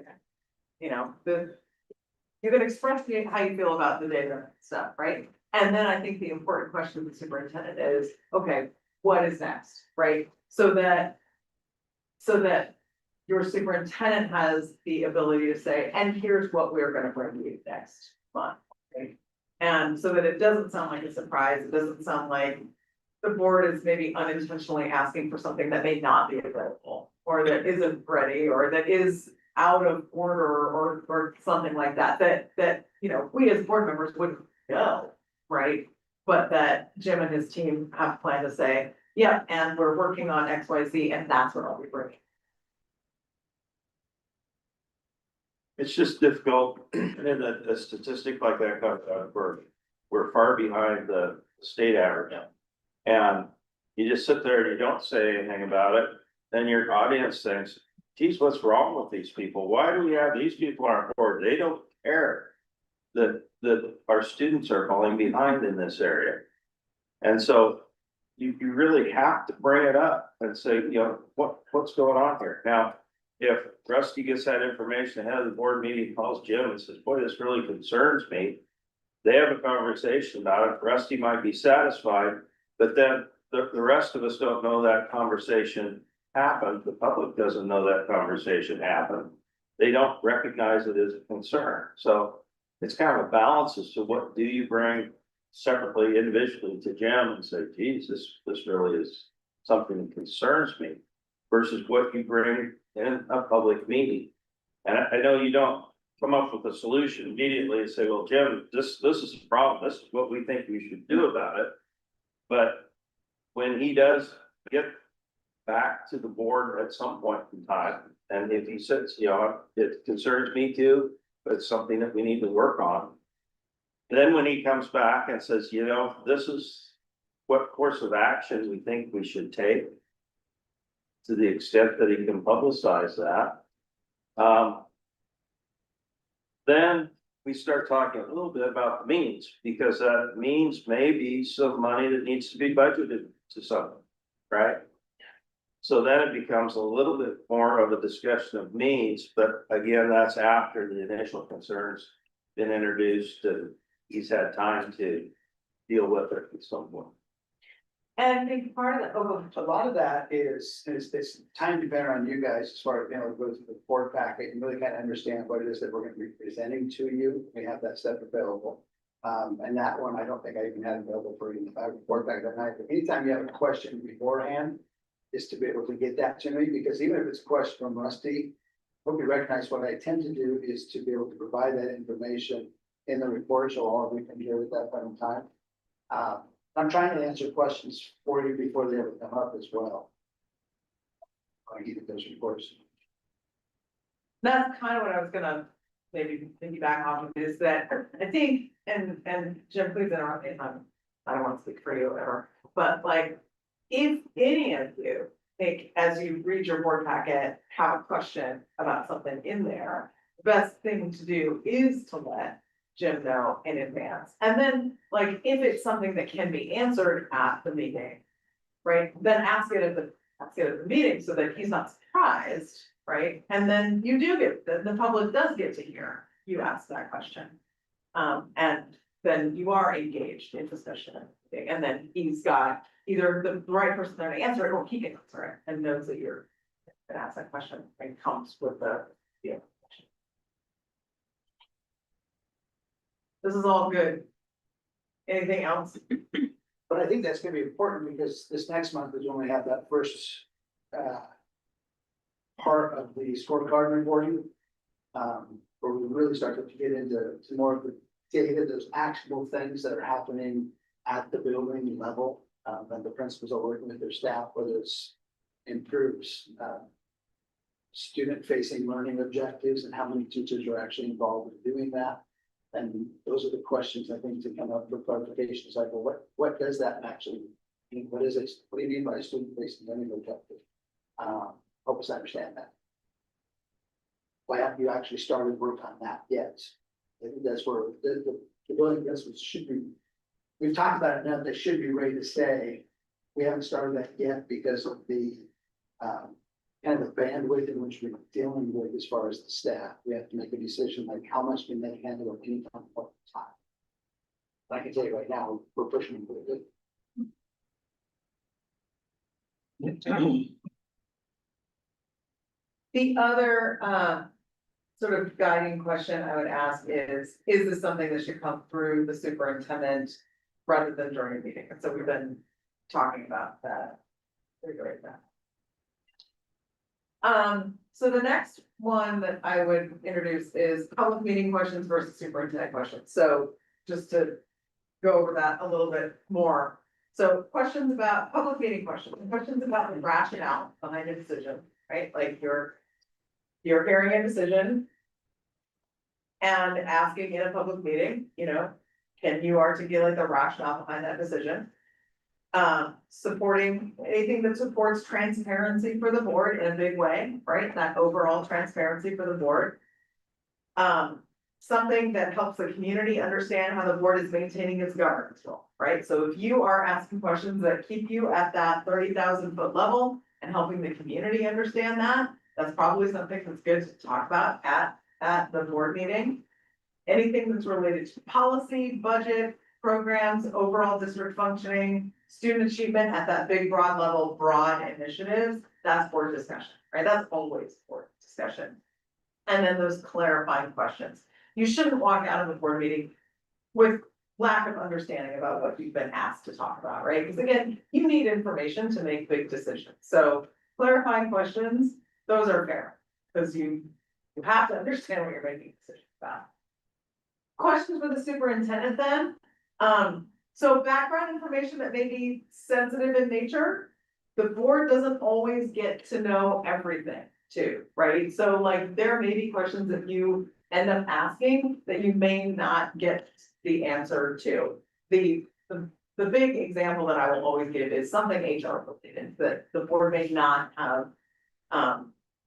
you know, you can express how you feel about the data stuff, right? And then I think the important question to the superintendent is, okay, what is next, right? So that your superintendent has the ability to say, and here's what we're gonna bring you next month, right? And so that it doesn't sound like a surprise, it doesn't sound like the board is maybe unintentionally asking for something that may not be available, or that isn't ready, or that is out of order, or something like that, that, you know, we as board members wouldn't know, right? But that Jim and his team have a plan to say, yeah, and we're working on X, Y, Z, and that's what I'll be bringing. It's just difficult, and then a statistic like that comes out, we're far behind the state average. And you just sit there and you don't say anything about it, then your audience thinks, geez, what's wrong with these people? Why do we have these people on our board? They don't care that our students are falling behind in this area. And so you really have to bring it up and say, you know, what's going on here? Now, if Rusty gets that information ahead of the board meeting, calls Jim and says, boy, this really concerns me. They have a conversation about it. Rusty might be satisfied, but then the rest of us don't know that conversation happened. The public doesn't know that conversation happened. They don't recognize it as a concern. So it's kind of a balance as to what do you bring separately, individually to Jim and say, geez, this really is something that concerns me versus what you bring in a public meeting. And I know you don't come up with a solution immediately and say, well, Jim, this is a problem. This is what we think we should do about it. But when he does get back to the board at some point in time, and if he says, you know, it concerns me too, but it's something that we need to work on. Then when he comes back and says, you know, this is what course of action we think we should take, to the extent that he can publicize that. Then we start talking a little bit about the means, because that means maybe some money that needs to be budgeted to something, right? So then it becomes a little bit more of a discussion of means, but again, that's after the initial concerns been introduced and he's had time to deal with it at some point. And I think part of A lot of that is time dependent on you guys as far as, you know, go through the board packet and really kind of understand what it is that we're gonna be presenting to you. We have that stuff available. And that one, I don't think I even had available for you in the board packet that night, but anytime you have a question beforehand, is to be able to get that to me, because even if it's a question from Rusty, hope you recognize what I tend to do is to be able to provide that information in the report, so all of you can hear at that point in time. I'm trying to answer questions for you before they ever come up as well. I give you those reports. That's kind of what I was gonna maybe piggyback off of, is that I think, and Jim, please interrupt me if I don't want to speak for you or whatever, but like, if any of you think, as you read your board packet, have a question about something in there, the best thing to do is to let Jim know in advance. And then, like, if it's something that can be answered at the meeting, right, then ask it at the meeting so that he's not surprised, right? And then you do get, the public does get to hear you ask that question. And then you are engaged in discussion, and then he's got either the right person there to answer it, or he can answer it and knows that you're gonna ask that question and comes with the question. This is all good. Anything else? But I think that's gonna be important, because this next month is when we have that first part of the scorecard reporting. Where we really start to get into more of the data, those actionable things that are happening at the building level. And the principals are working with their staff, whether it's improves student facing learning objectives and how many teachers are actually involved in doing that. And those are the questions I think to come up with clarifications, like, well, what does that actually mean? What is it? What do you mean by student facing learning objective? Help us understand that. Why haven't you actually started work on that yet? I think that's where the building investments should be. We've talked about it now, they should be ready to stay. We haven't started that yet because of the kind of the bandwidth in which we're dealing with as far as the staff. We have to make a decision like how much can they handle at any time. I can tell you right now, we're pushing for it. The other sort of guiding question I would ask is this something that should come through the superintendent rather than during a meeting? And so we've been talking about that. Right now. So the next one that I would introduce is public meeting questions versus superintendent questions. So just to go over that a little bit more. So questions about public meeting questions about the rationale behind a decision, right? Like you're hearing a decision and asking in a public meeting, you know, can you articulate the rationale behind that decision? Supporting, anything that supports transparency for the board in a big way, right? That overall transparency for the board. Something that helps the community understand how the board is maintaining its governance role, right? So if you are asking questions that keep you at that 30,000 foot level and helping the community understand that, that's probably something that's good to talk about at the board meeting. Anything that's related to policy, budget, programs, overall district functioning, student achievement at that big broad level, broad initiatives, that's board discussion, right? That's always board discussion. And then those clarifying questions. You shouldn't walk out of a board meeting with lack of understanding about what you've been asked to talk about, right? Because again, you need information to make big decisions. So clarifying questions, those are fair, because you have to understand what you're making decisions about. Questions for the superintendent then? So background information that may be sensitive in nature, the board doesn't always get to know everything too, right? So like, there may be questions that you end up asking that you may not get the answer to. The big example that I will always give is something HR related that the board may not have,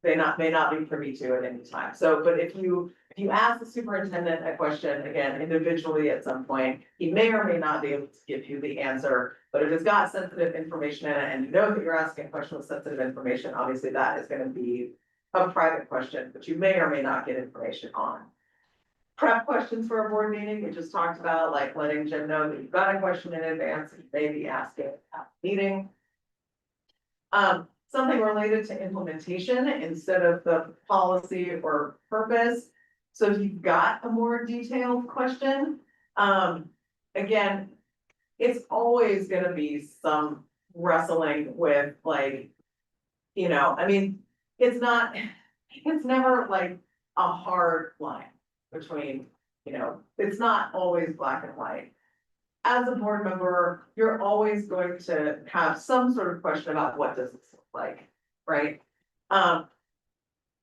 may not be privy to at any time. So, but if you ask the superintendent a question, again, individually at some point, he may or may not be able to give you the answer. But if it's got sensitive information in it and you know that you're asking a question with sensitive information, obviously that is gonna be a private question, but you may or may not get information on. Prep questions for a board meeting, we just talked about, like letting Jim know that you've got a question in advance, you may be asking at the meeting. Something related to implementation instead of the policy or purpose. So if you've got a more detailed question, again, it's always gonna be some wrestling with like, you know, I mean, it's never like a hard line between, you know, it's not always black and white. As a board member, you're always going to have some sort of question about what does this look like, right?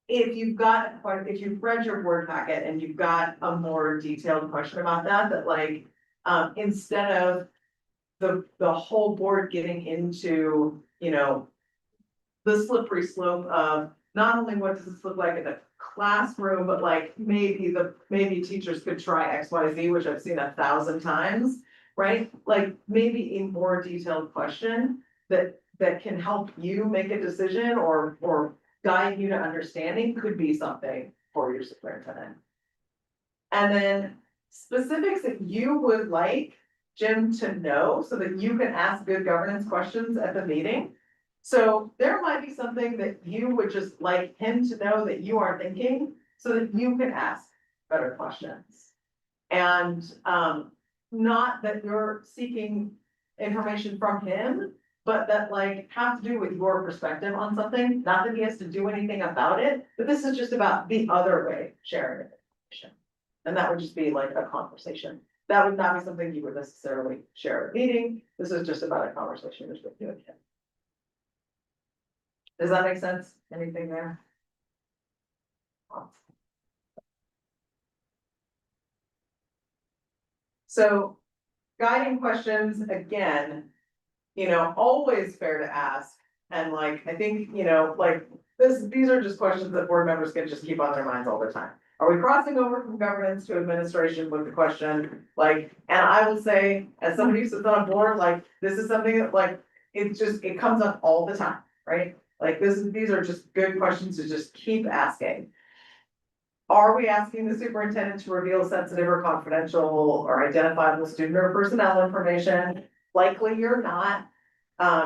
If you've read your board packet and you've got a more detailed question about that like, instead of the whole board getting into, you know, the slippery slope of not only what does this look like in the classroom, but like maybe teachers could try XYZ, which I've seen 1,000 times, right? Like maybe a more detailed question that can help you make a decision or guide you to understanding could be something for your superintendent. And then specifics that you would like Jim to know so that you can ask good governance questions at the meeting. So there might be something that you would just like him to know that you are thinking so that you can ask better questions. And not that you're seeking information from him, but that like have to do with your perspective on something, not that he has to do anything about it, but this is just about the other way sharing information. And that would just be like a conversation. That would not be something you would necessarily share at a meeting. This is just about a conversation between you and him. Does that make sense? Anything there? So guiding questions, again, you know, always fair to ask. And like, I think, you know, like these are just questions that board members can just keep on their minds all the time. Are we crossing over from governance to administration with the question? Like, and I will say, as somebody who sits on a board, like, this is something that like, it comes up all the time, right? Like these are just good questions to just keep asking. Are we asking the superintendent to reveal sensitive or confidential or identifiable student or personnel information? Likely you're not,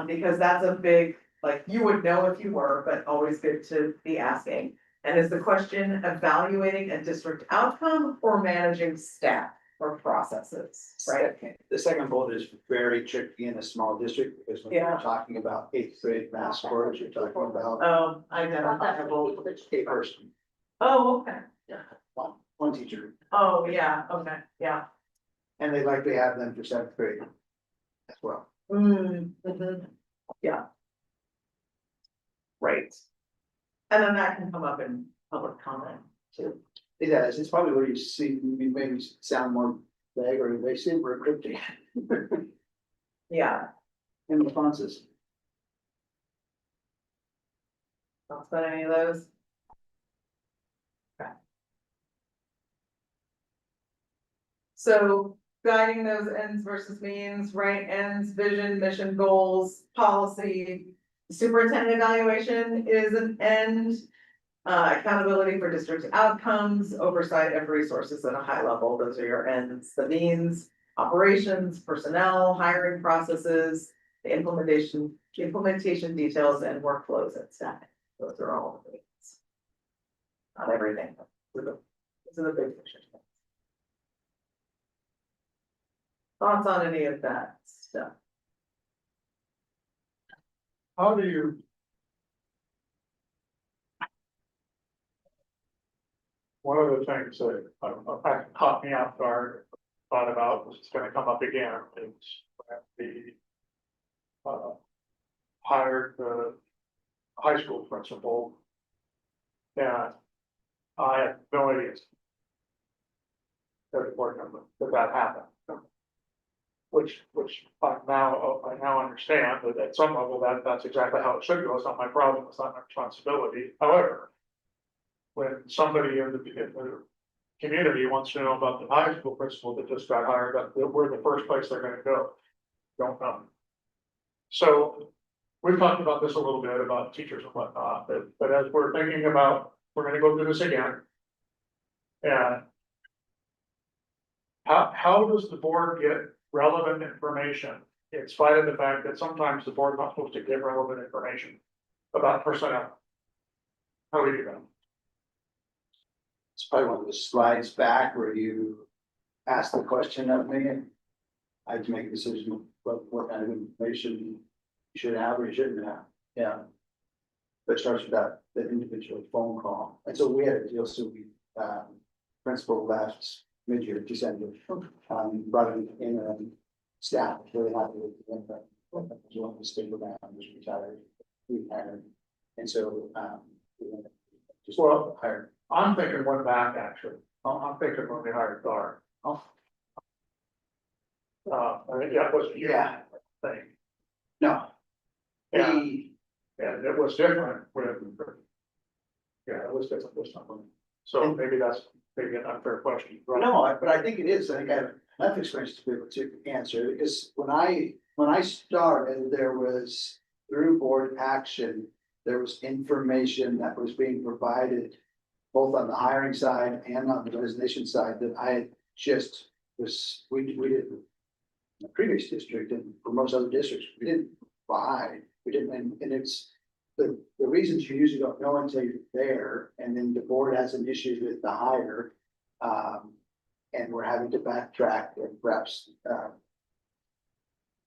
because that's a big, like, you would know if you were, but always good to be asking. And is the question evaluating a district outcome or managing staff or processes, right? The second bullet is very tricky in a small district because when Yeah. you're talking about 8th grade math scores, you're talking about Oh, About that identifiable. people that a person, Oh, okay. one teacher, Oh, yeah, okay, yeah. and they likely have them for 7th grade as well. Yeah. Right. And then that can come up in public comment too. It does, it's probably where you see, you maybe sound more vague or evasive or cryptic. Yeah. Any responses? Not spend any of those. So guiding those ends versus means, right, ends, vision, mission, goals, policy. Superintendent evaluation is an end. Accountability for district outcomes, oversight of resources at a high level, those are your ends. The means, operations, personnel, hiring processes, the implementation details and workflows and staffing. Those are all the things. Not everything. Those are the big picture. Thoughts on any of that stuff? How do you? One of the things that caught me off guard, thought about, was it's gonna come up again, is the hired the high school principal. And I had no idea that happened. Which I now understand that at some level that's exactly how it should go. It's not my problem, it's not my responsibility. However, when somebody in the community wants to know about the high school principal that just got hired, that we're the first place they're gonna go. Don't know. So we've talked about this a little bit about teachers and whatnot, but as we're thinking about, we're gonna go through this again. And how does the board get relevant information in spite of the fact that sometimes the board is not supposed to give relevant information about personnel? How do we do that? It's probably one of the slides back where you ask the question of me and I had to make a decision what kind of information you should have or you shouldn't have. Yeah. But it starts with that individual phone call. And so we had a deal, so we, principal left mid-year, December, brought in staff, really happy with them, but was willing to stick around, was retired, retired. And so, just Well, hired. I'm thinking one back, actually. I'm thinking when we hired Dar. Oh, I think that was. Yeah. Thing, no. Yeah. The- and it was different with. Yeah, it was different this time. So maybe that's maybe an unfair question. No, but I think it is. I think I have enough experience to be able to answer, because when I started, there was through board action, there was information that was being provided both on the hiring side and on the resignation side that I had just was, we didn't, in the previous district and for most other districts, we didn't provide, we didn't, and it's the reasons you usually don't know until you're there, and then the board has an issue with the hire. And we're having to backtrack and perhaps,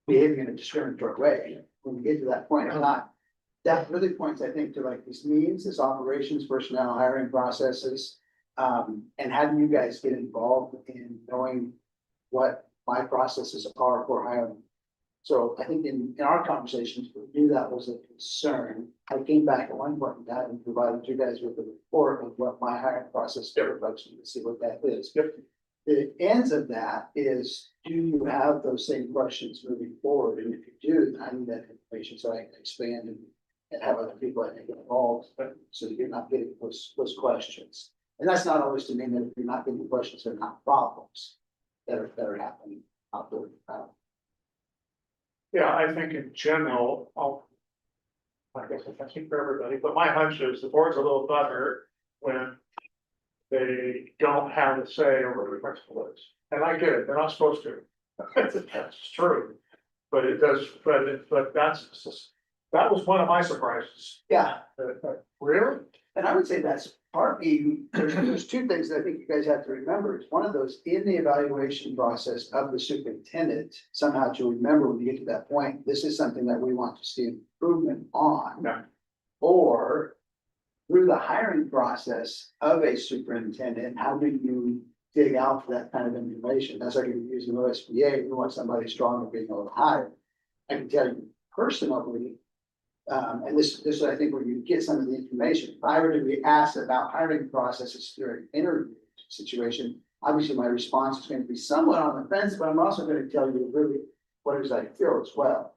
behaving in a discriminatory way when we get to that point, that really points, I think, to like these means, this operations, personnel, hiring processes. And how do you guys get involved in knowing what my processes are for hiring? So I think in our conversations, we knew that was a concern. I came back at one point in time and provided you guys with a report of what my hiring process looks like, to see what that is. The ends of that is, do you have those same questions moving forward? And if you do, then I need that information so I can expand and have other people I think involved, so that you're not getting those questions. And that's not always to mean that if you're not getting questions, they're not problems that are happening out there. Yeah, I think in general, I guess I can't speak for everybody, but my hunch is the board's a little butthurt when they don't have a say over the principal is. And I get it, they're not supposed to. That's true. But it does, but that was one of my surprises. Yeah, Really? and I would say that's partly, there's two things that I think you guys have to remember. It's one of those in the evaluation process of the superintendent, somehow to remember when you get to that point, this is something that we want to see improvement on. Yeah. Or through the hiring process of a superintendent, how do you dig out for that kind of information? That's like if you're using OSBA, we want somebody strong and being able to hire. I can tell you personally, and this is, I think, where you get some of the information. If I were to be asked about hiring processes during an interview situation, obviously my response is going to be somewhat on the fence, but I'm also going to tell you really what is I feel as well.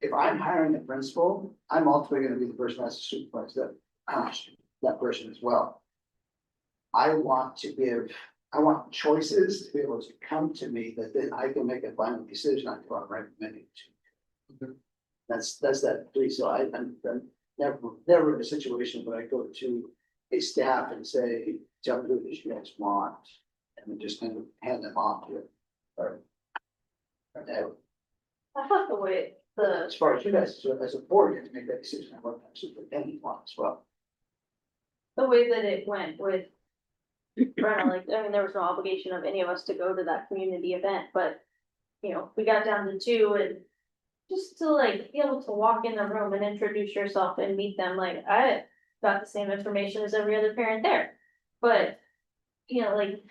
if I'm hiring a principal, I'm ultimately gonna be the person that's to supervise that person as well. I want choices to be able to come to me that then I can make a final decision on who I'm recommending to. That's that, please, so I'm never in a situation where I go to a staff and say, tell me who this you guys want, and then just kind of hand them off to it. Or I thought the way the, as far as you guys, as a board, you have to make that decision on what superintendent wants as well. the way that it went with. Brenna, like, I mean, there was no obligation of any of us to go to that community event, but, you know, we got down to two and. Just to like be able to walk in the room and introduce yourself and meet them, like I got the same information as every other parent there. But, you know, like.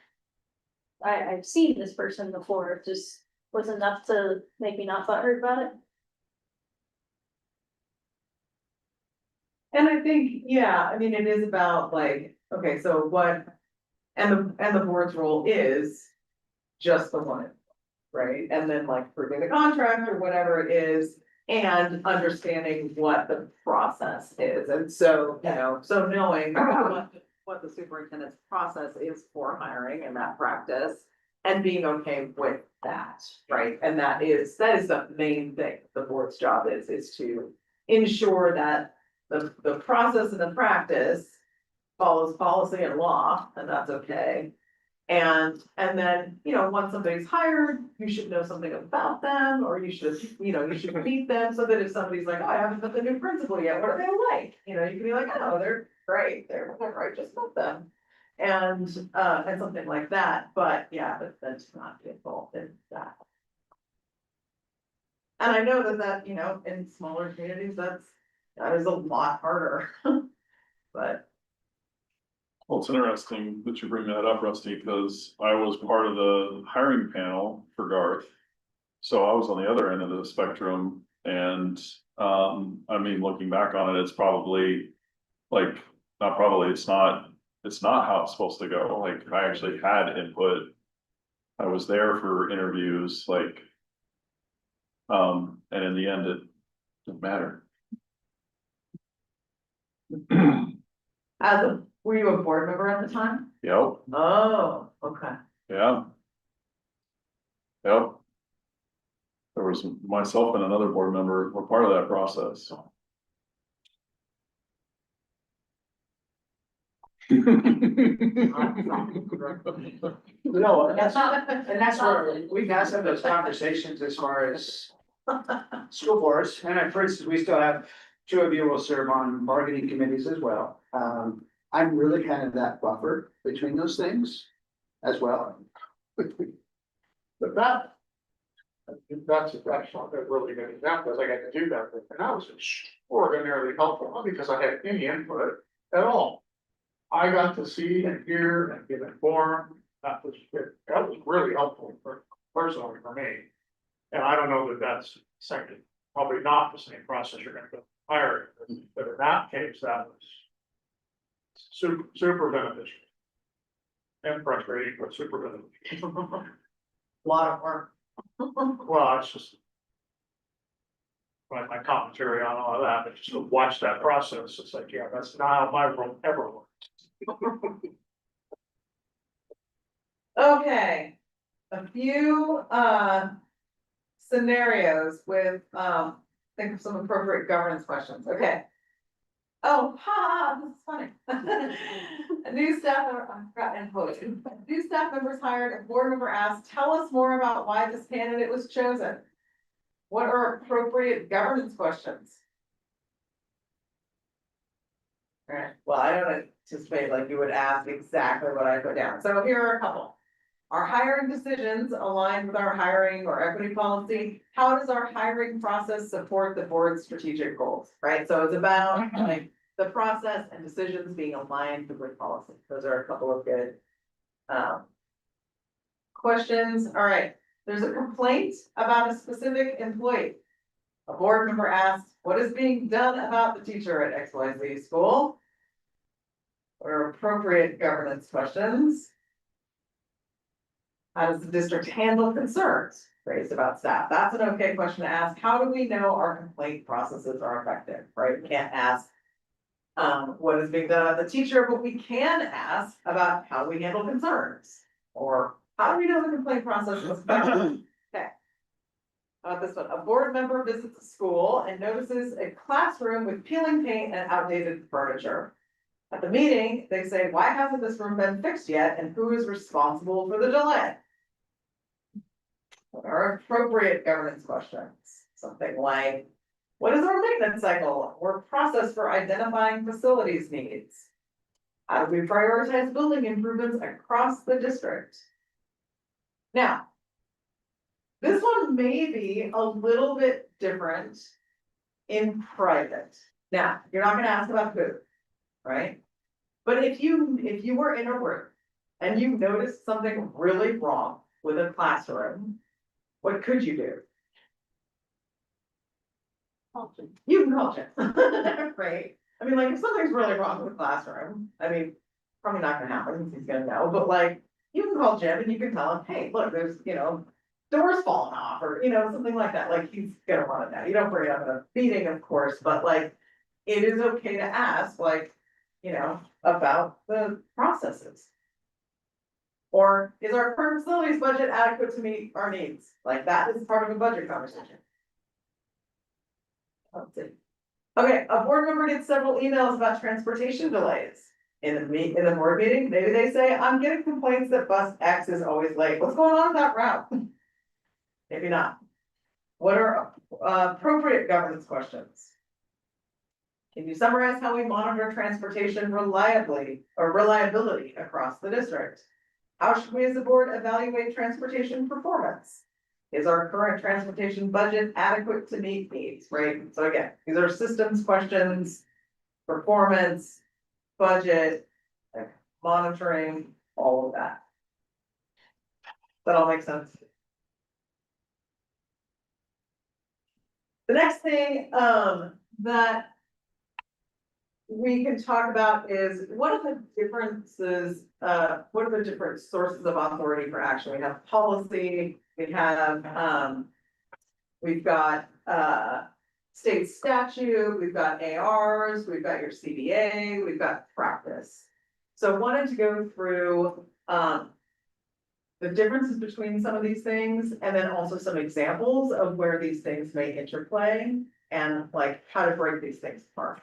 I've seen this person before, it just was enough to make me not butthurt about it. And I think, yeah, I mean, it is about like, okay, so what, and the board's role is just the one, right? And then like proving the contract or whatever it is, and understanding what the process is. And so, you know, so knowing what the superintendent's process is for hiring and that practice, and being okay with that, right? And that is the main thing, the board's job is to ensure that the process and the practice follows policy and law, and that's okay. And then, you know, once somebody's hired, you should know something about them, or you should meet them, so that if somebody's like, oh, I haven't met the new principal yet, what are they like? You know, you can be like, oh, they're great, they're whatever, I just met them. And something like that, but yeah, but then to not get involved in that. And I know that, you know, in smaller communities, that is a lot harder, but. Well, it's interesting that you bring that up, Rusty, because I was part of the hiring panel for Garth. So I was on the other end of the spectrum, and I mean, looking back on it, it's probably like, not probably, it's not how it's supposed to go. Like, I actually had input. I was there for interviews, like, and in the end, it didn't matter. Were you a board member at the time? Yep, Oh, okay. yeah. Yep. There was myself and another board member were part of that process. No, and that's where we've had some of those conversations as far as school boards, and for instance, we still have two of you will serve on bargaining committees as well. I'm really kind of that buffer between those things as well. But that's not a really good example, because I got to do that, and that was extraordinarily helpful, not because I had any input at all. I got to see and hear and get informed, that was really helpful personally for me. And I don't know that that's second, probably not the same process you're gonna go hire, but in that case, that was super beneficial. And frustrating, but super beneficial. Lot of work. Well, it's just. My commentary on all of that, but just to watch that process, it's like, yeah, that's not how my role ever worked. Okay, a few scenarios with think of some appropriate governance questions, okay. Oh, this is funny. A new staff member, I forgot and quoted. New staff members hired, a board member asked, tell us more about why this candidate was chosen. What are appropriate governance questions? Alright, well, I don't anticipate like you would ask exactly what I put down, so here are a couple. Are hiring decisions aligned with our hiring or equity policy? How does our hiring process support the board's strategic goals, right? So it's about like the process and decisions being aligned with policy. Those are a couple of good questions. All right, there's a complaint about a specific employee. A board member asked, what is being done about the teacher at XYZ school? What are appropriate governance questions? How does the district handle concerns raised about staff. That's an okay question to ask. How do we know our complaint processes are effective, right? We can't ask what is being done as a teacher, but we can ask about how we handle concerns. Or how do we know the complaint process was effective? Okay. How about this one? A board member visits a school and notices a classroom with peeling paint and outdated furniture. At the meeting, they say, why hasn't this room been fixed yet, and who is responsible for the delay? What are appropriate governance questions? Something like, what is our maintenance cycle or process for identifying facilities needs? How do we prioritize building improvements across the district? Now, this one may be a little bit different in private. Now, you're not gonna ask about food, right? But if you were in a room and you noticed something really wrong with a classroom, what could you do? You can call Jim, right? I mean, like, if something's really wrong with the classroom, I mean, probably not gonna happen, he's gonna know, but like, you can call Jim and you can tell him, hey, look, there's, doors falling off, or, something like that, like, he's gonna wanna know. You don't bring it up in a meeting, of course, but like, it is okay to ask, like, about the processes. Or is our current facilities budget adequate to meet our needs? Like, that is part of a budget conversation. Let's see. Okay, a board member gets several emails about transportation delays. In the board meeting, maybe they say, I'm getting complaints that bus X is always late. What's going on with that route? Maybe not. What are appropriate governance questions? Can you summarize how we monitor transportation reliability across the district? How should we as a board evaluate transportation performance? Is our current transportation budget adequate to meet needs, right? So again, these are systems questions, performance, budget, monitoring, all of that. That all makes sense. The next thing that we can talk about is what are the differences, what are the different sources of authority for action? We have policy, we have, we've got state statute, we've got ARs, we've got your CBA, we've got practice. So I wanted to go through the differences between some of these things, and then also some examples of where these things may interplay, and like how to break these things apart.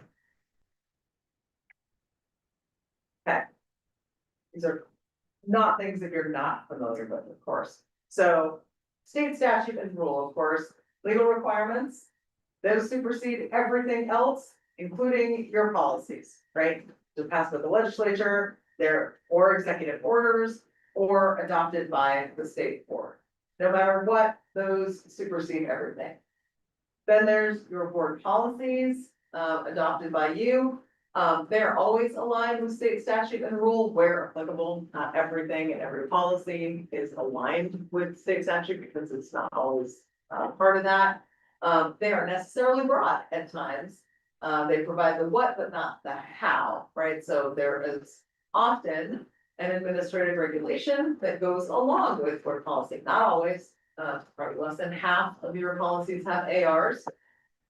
Okay. These are not things that you're not familiar with, of course. So state statute and rule, of course, legal requirements, those supersede everything else, including your policies, right? To pass with the legislature, or executive orders, or adopted by the state board. No matter what, those supersede everything. Then there's your board policies, adopted by you. They're always aligned with state statute and rule where applicable. Not everything and every policy is aligned with state statute because it's not always part of that. They are necessarily broad at times. They provide the what, but not the how, right? So there is often an administrative regulation that goes along with board policy. Not always, probably less than half of your policies have ARs.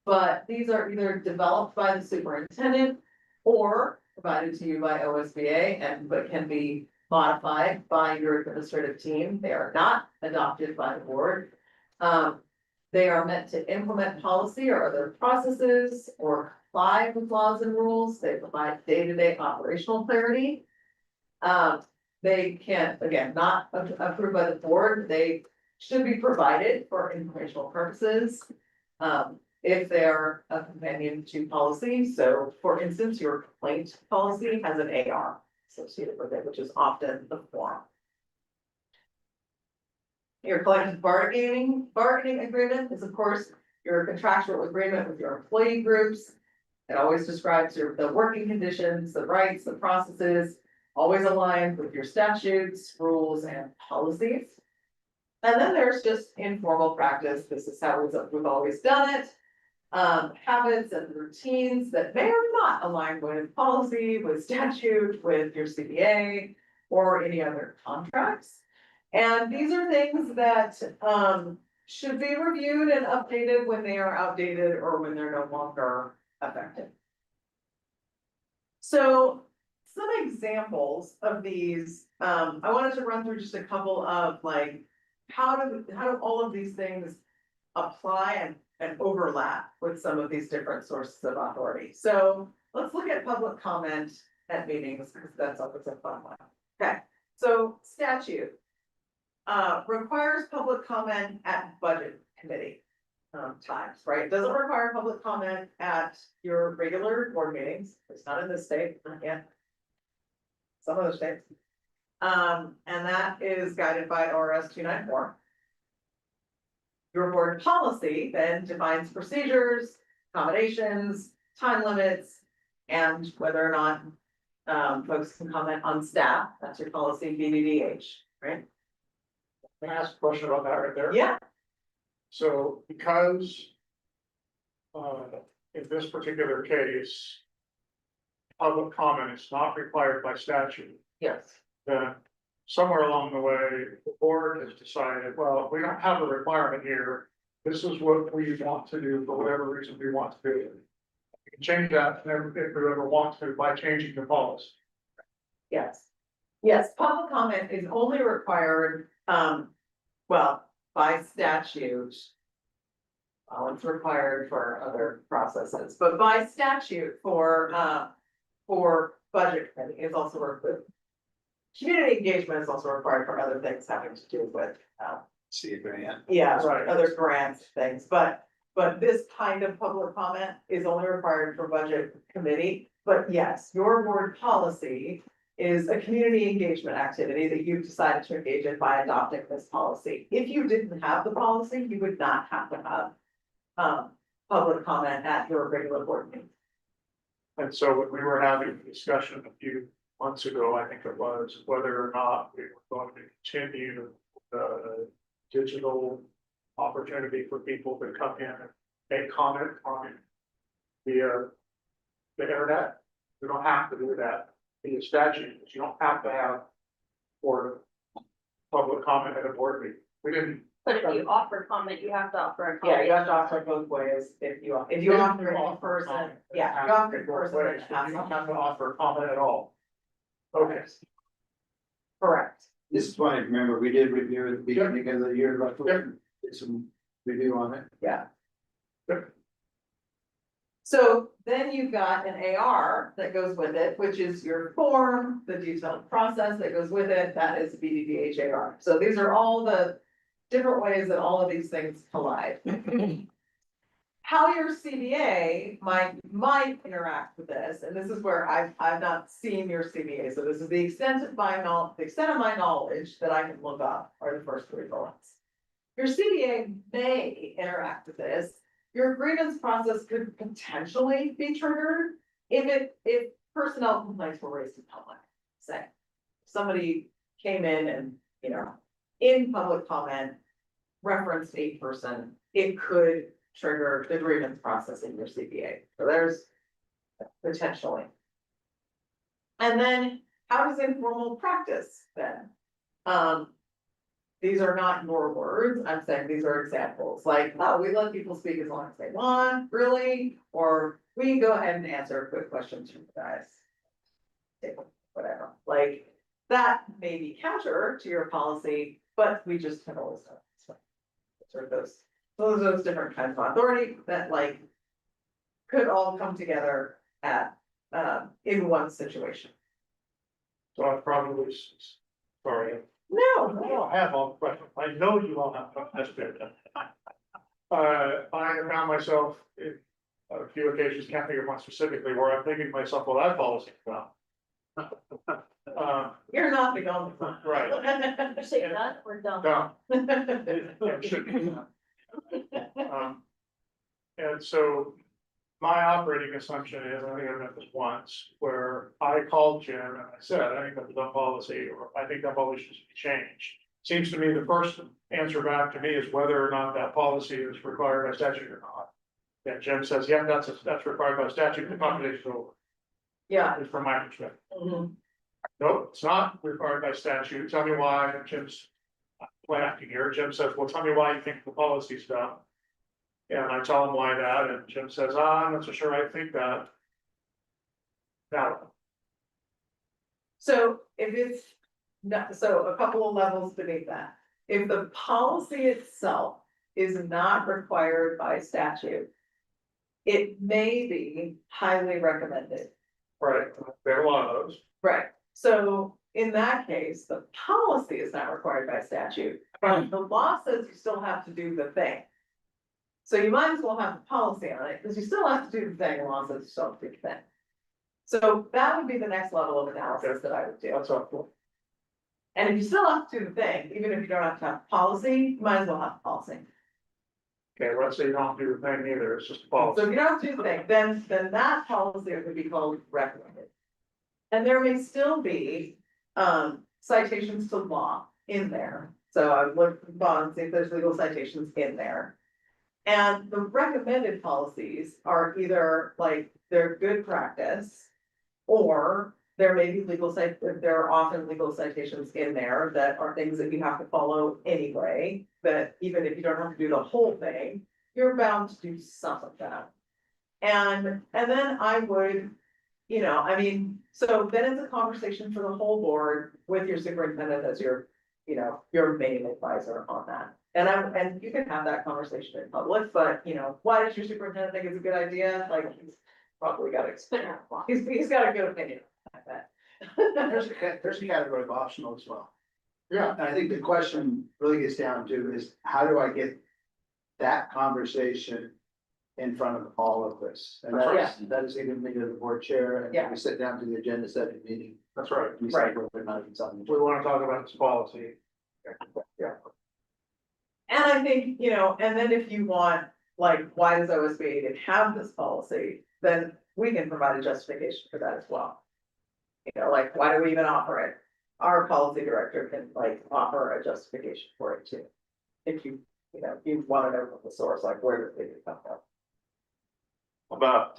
But these are either developed by the superintendent or provided to you by OSBA but can be modified by your administrative team. They are not adopted by the board. They are meant to implement policy or other processes or comply with laws and rules. They provide day-to-day operational clarity. They can, again, not approved by the board. They should be provided for informational purposes. If they're a companion to policy. So for instance, your complaint policy has an AR associated with it, which is often the form. Your collective bargaining agreement is, of course, your contractual agreement with your employee groups. It always describes the working conditions, the rights, the processes, always aligned with your statutes, rules, and policies. And then there's just informal practice. This is how we've always done it. Habits and routines that may or may not align with policy, with statute, with your CBA, or any other contracts. And these are things that should be reviewed and updated when they are outdated or when they're no longer effective. So some examples of these, I wanted to run through just a couple of like, how do all of these things apply and overlap with some of these different sources of authority? So let's look at public comment at meetings, because that's always a fun one. Okay, so statute requires public comment at budget committee times, right? Doesn't require public comment at your regular board meetings. It's not in this state, not yet. Some other states. And that is guided by ORS 294. Your board policy then defines procedures, accommodations, time limits, and whether or not folks can comment on staff. That's your policy BDDH, right? Can I ask a question about that right there? Yeah, So because. In this particular case. Public comment is not required by statute, yes. then somewhere along the way, the board has decided, well, we don't have a requirement here. This is what we want to do for whatever reason we want to do it. We can change that if we ever want to by changing the policy. Yes. Yes, public comment is only required, well, by statute. Well, it's required for other processes, but by statute for budget committee is also required. Community engagement is also required for other things having to do with, See it, Brian. yeah, Right. other grants, things, but this kind of public comment is only required for budget committee. But yes, your board policy is a community engagement activity that you've decided to engage in by adopting this policy. If you didn't have the policy, you would not have to have public comment at your regular board meeting. And so when we were having a discussion a few months ago, I think it was, whether or not we were going to continue the digital opportunity for people to come in and make comment on the internet. We don't have to do that via statute, but you don't have to have for public comment at a board meeting. We didn't. But if you offer comment, you have to offer a Yeah, comment. you have to offer it both ways if you offer it in person, comment. yeah, It you has to offer it be in both person, ways, then it but has you to don't have to offer comment at all. Okay. correct. This is why, remember, we did review at the beginning of the year, like, Yep. did some review on it. Yeah. Yep. So then you've got an AR that goes with it, which is your form, the detailed process that goes with it, that is BDDH AR. So these are all the different ways that all of these things collide. How your CBA might interact with this, and this is where I've not seen your CBA, so this is the extent of my knowledge that I can look up are the first three bullets. Your CBA may interact with this. Your grievance process could potentially be triggered if personnel complaints were raised in public. Say, somebody came in and, in public comment, referenced a person, it could trigger the grievance process in your CBA. So there's potentially. And then how does informal practice then? These are not your words, I'm saying these are examples, like, oh, we let people speak as long as they want, really? Or we can go ahead and answer quick questions from you guys. Whatever, like, that may be counter to your policy, but we just have always done it. So, sort of those different kinds of authority that like could all come together at, in one situation. So I probably, sorry. No, I don't have all the questions. I know you all have questions. I have found myself in a few occasions, can't think of one specifically, where I'm thinking to myself, well, that policy, well. you're not the only one. Right. You say done or done? Done. It should be done. And so my operating assumption is, I think I've done this once, where I called Jim and I said, I think that's a dumb policy, or I think that policy should be changed. Seems to me the first answer back to me is whether or not that policy is required by statute or not. And Jim says, yeah, that's required by statute, the conversation over, Yeah. is from my perspective. Mhm. Nope, it's not required by statute. Tell me why, Jim's. lacking here. Jim says, well, tell me why you think the policy's dumb. And I tell him why that, and Jim says, I'm not so sure I think that. Now, So if it's not, so a couple of levels beneath that, if the policy itself is not required by statute. It may be highly recommended. right, there are a lot of those. Right, so in that case, the policy is not required by statute, but the law says you still have to do the thing. So you might as well have the policy on it, because you still have to do the thing, the law says you still have to do the thing. So that would be the next level of analysis that I would do. That's helpful. And if you still have to do the thing, even if you don't have to have policy, you might as well have policy. Okay, let's say you don't do the thing either, it's just a So policy. if you don't have to do the thing, then that policy would be called recommended. And there may still be, citations to law in there, so I would look at the bottom, see if there's legal citations in there. And the recommended policies are either like, they're good practice. Or there may be there are often legal citations in there that are things that you have to follow anyway, that even if you don't have to do the whole thing, you're bound to do some of that. And then I would, I mean, so then it's a conversation for the whole board with your superintendent as your, your main advisor on that. And you can have that conversation in public, but, why does your superintendent think it's a good idea? Like, he's probably got experience. He's got a good opinion, I bet. There's a category of optional as well. Yeah. And I think the question really gets down to is, how do I get that conversation in front of all of this? And that is even me to the board chair, and Yeah. we sit down to the agenda setting meeting. That's right. We say whether or not it's something. We wanna talk about this policy. Yeah. And I think, and then if you want, like, why does OSBA even have this policy, then we can provide a justification for that as well. Like, why do we even offer it? Our policy director can like offer a justification for it too. If you wanna know from the source, like, where does it come from? About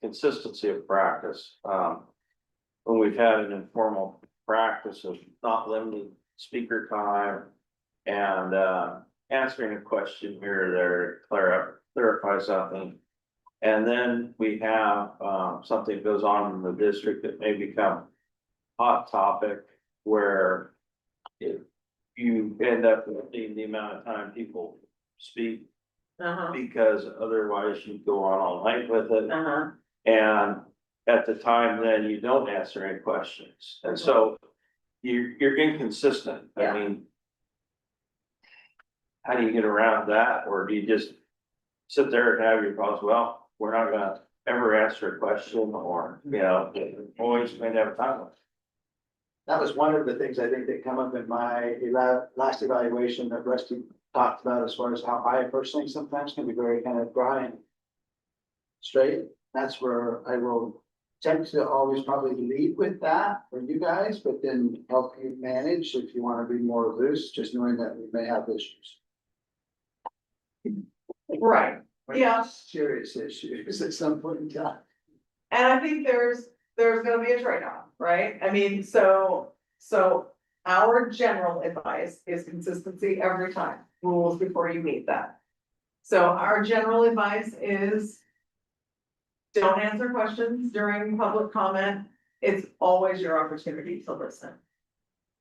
consistency of practice, when we've had an informal practice of not limiting speaker time. And answering a question here or there, clarify something. And then we have something goes on in the district that may become hot topic where. If you end up limiting the amount of time people speak. Because otherwise you go on all night with it. And at the time, then you don't answer any questions, and so you're inconsistent, I Yeah. mean. How do you get around that, or do you just sit there and have your thoughts, well, we're not gonna ever answer a question, or, always may have time. That was one of the things I think that come up in my last evaluation that Rusty talked about, as far as how I personally sometimes can be very kind of dry and straight. That's where I will tend to always probably lead with that for you guys, but then help you manage if you want to be more loose, just knowing that we may have issues. Right, yeah. Serious issues at some point in time. And I think there's gonna be a trade-off, right? I mean, so our general advice is consistency every time, rules before you meet that. So our general advice is don't answer questions during public comment. It's always your opportunity to listen.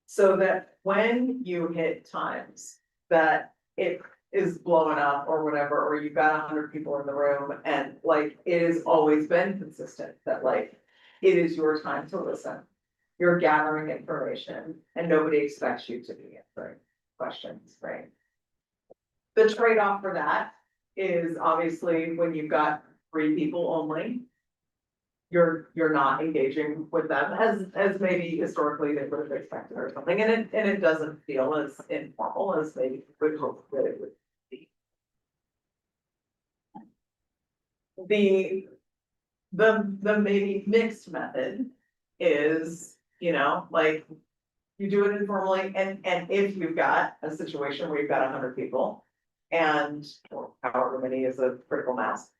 So that when you hit times that it is blowing up or whatever, or you've got 100 people in the room, and like, it has always been consistent that like, it is your time to listen. You're gathering information and nobody expects you to be answering questions, right? The trade-off for that is obviously when you've got 3 people only. You're not engaging with them as maybe historically they would have expected or something, and it doesn't feel as informal as maybe you would hope that it would be. The maybe mixed method is, like, you do it informally, and if you've got a situation where you've got 100 people. And or however many is a critical mass.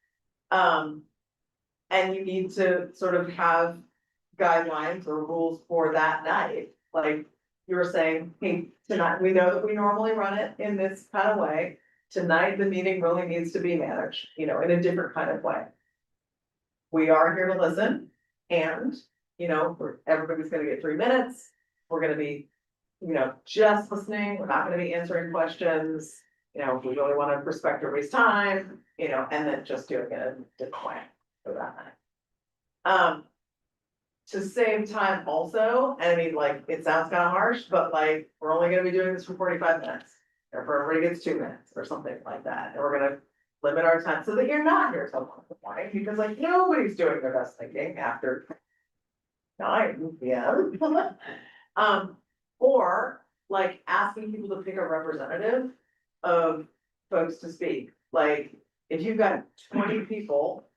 And you need to sort of have guidelines or rules for that night, like, you were saying, hey, tonight, we know that we normally run it in this kind of way. Tonight, the meeting really needs to be managed, you know, in a different kind of way. We are here to listen and, you know, everybody's gonna get 3 minutes. We're gonna be, you know, just listening. We're not gonna be answering questions. You know, we really wanna respect everybody's time, you know, and then just doing it in a different way for that night. To save time also, and I mean, like, it sounds kind of harsh, but like, we're only gonna be doing this for 45 minutes. Or if everybody gets 2 minutes or something like that, and we're gonna limit our time so that you're not here till 1 in the morning, because like, nobody's doing their best thinking after 9 p.m. Or like asking people to pick a representative of folks to speak, like, if you've got 20 people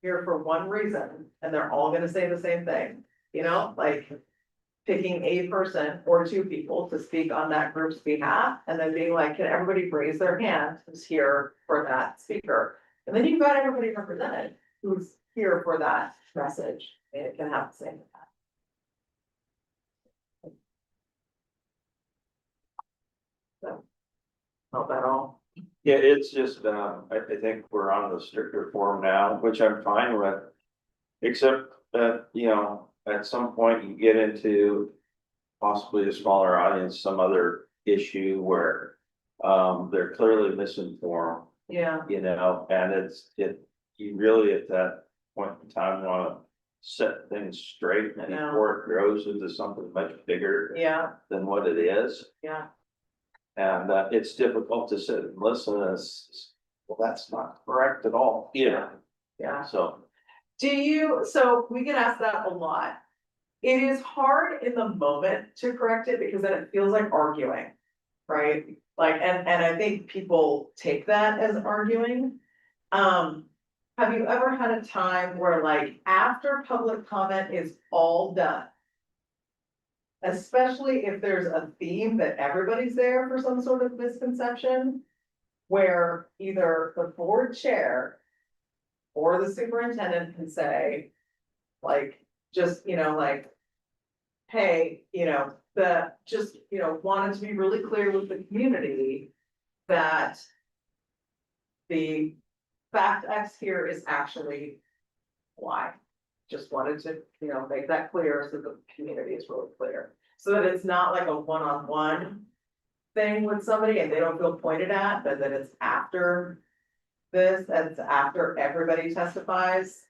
here for one reason, and they're all gonna say the same thing, you know, like. Picking a person or 2 people to speak on that group's behalf, and then being like, can everybody raise their hand who's here for that speaker? And then you've got everybody represented who's here for that message, and it can have the same impact. So, not that all. Yeah, it's just, I think we're on the stricter form now, which I'm fine with. Except that, you know, at some point you get into possibly a smaller audience, some other issue where they're clearly misinformed, Yeah, you know, and you really at that point in time wanna set things straight I know. before it grows into something much bigger yeah, than what it is. yeah, And it's difficult to sit and listen as, well, that's not correct at all, you know, yeah. so. So we get asked that a lot. It is hard in the moment to correct it because then it feels like arguing, right? Like, and I think people take that as arguing. Have you ever had a time where like after public comment is all done? Especially if there's a theme that everybody's there for some sort of misconception. Where either the board chair or the superintendent can say, like, just, you know, like, hey, you know, wanted to be really clear with the community that the fact X here is actually Y. Just wanted to, you know, make that clear so the community is really clear, so that it's not like a one-on-one thing with somebody and they don't feel pointed at, but that it's after this, and it's after everybody testifies.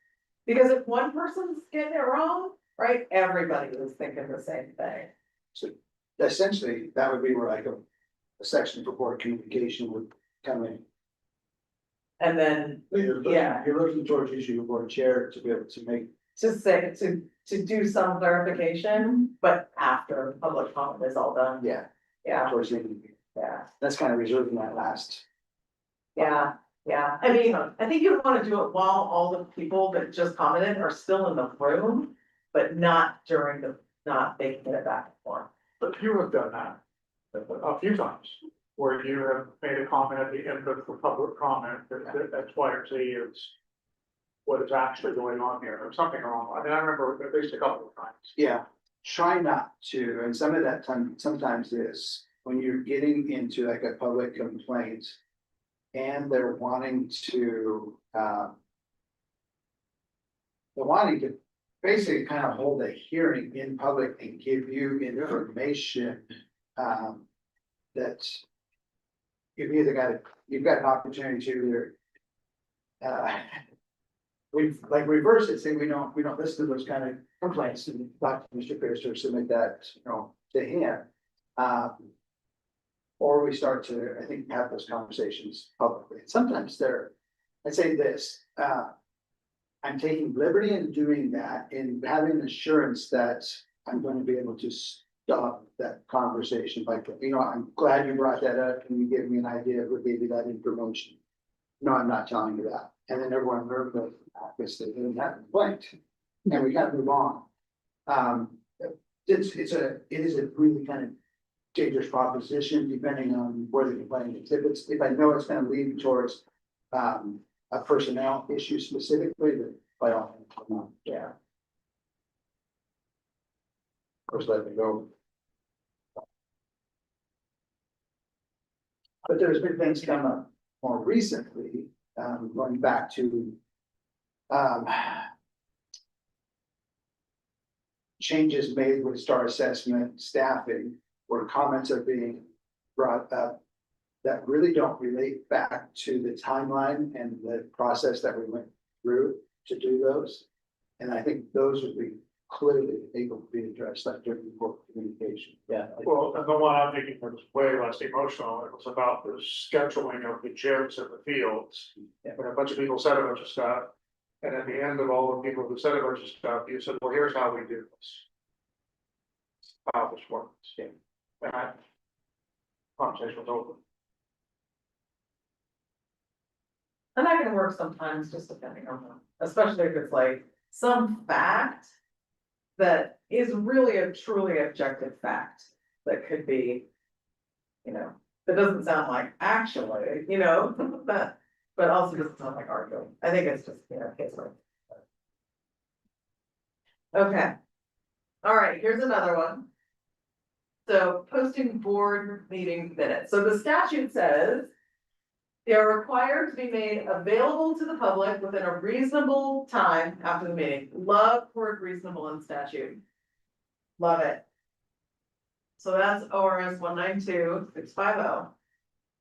Because if one person's getting it wrong, right, everybody is thinking the same thing. So essentially, that would be where like a section for board communication would come in. And then Yeah. You're looking towards usually your board chair to be able to make. just say, to do some clarification, but after public comment is all done, Yeah, yeah, towards the end. yeah. That's kind of reserving that last. Yeah, yeah, I mean, I think you wanna do it while all the people that just commented are still in the room, but not not making it back and forth. But you have done that a few times, where you have made a comment at the end of the public comment, that X, Y, or Z is what is actually going on here, or something wrong. I mean, I remember at least a couple of times. Yeah, try not to, and some of that time, sometimes is when you're getting into like a public complaint. And they're wanting to, they're wanting to basically kind of hold a hearing in public and give you information. That you've you've got an opportunity to either. We've like reversed it, say we don't listen to those kind of complaints and talk to Mr. Pierce or submit that, you know, to him. Or we start to, I think, have those conversations publicly. Sometimes I'd say this, I'm taking liberty in doing that, in having assurance that I'm going to be able to stop that conversation. Like, you know, I'm glad you brought that up and you gave me an idea of what gave you that information. No, I'm not telling you that. And then everyone heard that, obviously, they didn't have a complaint, and we gotta move on. It is a really kind of dangerous proposition, depending on where the complaint is. If I know it's gonna lead towards a personnel issue specifically, then by all means, I'm not, Yeah. of course, let me go. But there's been things come up more recently, going back to. Changes made with STAR assessment staffing, where comments are being brought up. That really don't relate back to the timeline and the process that we went through to do those. And I think those would be clearly able to be addressed, like during the communication. Yeah. Well, and the one I'm thinking was way less emotional, it was about the scheduling of the gyms and the fields. Yeah. When a bunch of people said a bunch of stuff, and at the end of all the people who said a bunch of stuff, you said, well, here's how we do this. How this works, yeah. And that conversation was over. And that can work sometimes, just depending on them, especially if it's like some fact. That is really a truly objective fact that could be. You know, that doesn't sound like actually, you know, but also doesn't sound like arguing. I think it's just, you know, case like. Okay. All right, here's another one. So posting board meeting minutes. So the statute says. They are required to be made available to the public within a reasonable time after the meeting. Love word reasonable in statute. Love it. So that's ORS 192-650.